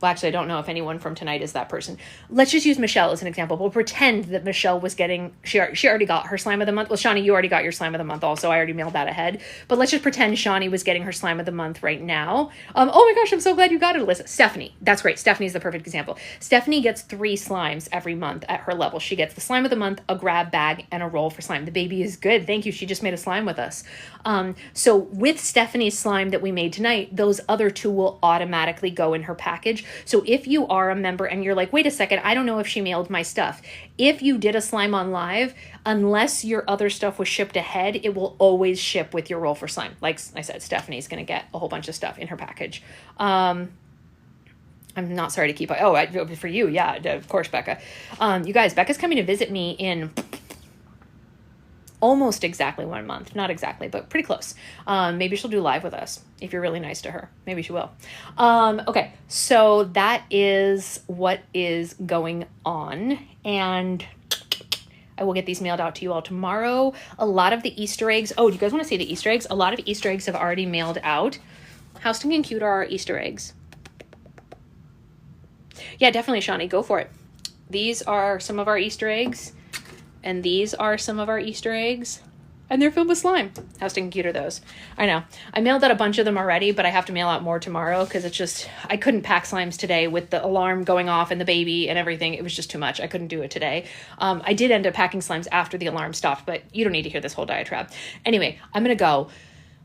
Well, actually, I don't know if anyone from tonight is that person. Let's just use Michelle as an example. We'll pretend that Michelle was getting, she already got her slime of the month. Well, Shawnee, you already got your slime of the month also. I already mailed that ahead. But let's just pretend Shawnee was getting her slime of the month right now. Oh my gosh, I'm so glad you got it, Alyssa. Stephanie, that's great. Stephanie's the perfect example. Stephanie gets 3 slimes every month at her level. She gets the slime of the month, a grab bag, and a roll for slime. The baby is good. Thank you. She just made a slime with us. So with Stephanie's slime that we made tonight, those other 2 will automatically go in her package. So if you are a member and you're like, wait a second, I don't know if she mailed my stuff. If you did a slime on live, unless your other stuff was shipped ahead, it will always ship with your roll for slime. Like I said, Stephanie's going to get a whole bunch of stuff in her package. I'm not sorry to keep, for you. Yeah, of course, Becca. You guys, Becca's coming to visit me in almost exactly 1 month. Not exactly, but pretty close. Maybe she'll do live with us if you're really nice to her. Maybe she will. Okay, so that is what is going on. And I will get these mailed out to you all tomorrow. A lot of the Easter eggs. Oh, do you guys want to see the Easter eggs? A lot of Easter eggs have already mailed out. How stinking cute are our Easter eggs? Yeah, definitely, Shawnee. Go for it. These are some of our Easter eggs. And these are some of our Easter eggs. And they're filled with slime. How stinking cute are those? I know. I mailed out a bunch of them already, but I have to mail out more tomorrow because it's just, I couldn't pack slimes today with the alarm going off and the baby and everything. It was just too much. I couldn't do it today. I did end up packing slimes after the alarm stopped, but you don't need to hear this whole diatribe. Anyway, I'm going to go.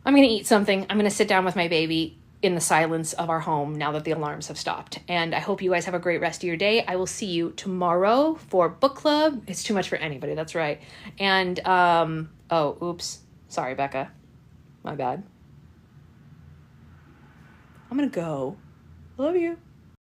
I'm going to eat something. I'm going to sit down with my baby in the silence of our home now that the alarms have stopped. And I hope you guys have a great rest of your day. I will see you tomorrow for book club. It's too much for anybody. That's right. And, oh, oops. Sorry, Becca. My bad. I'm going to go. Love you.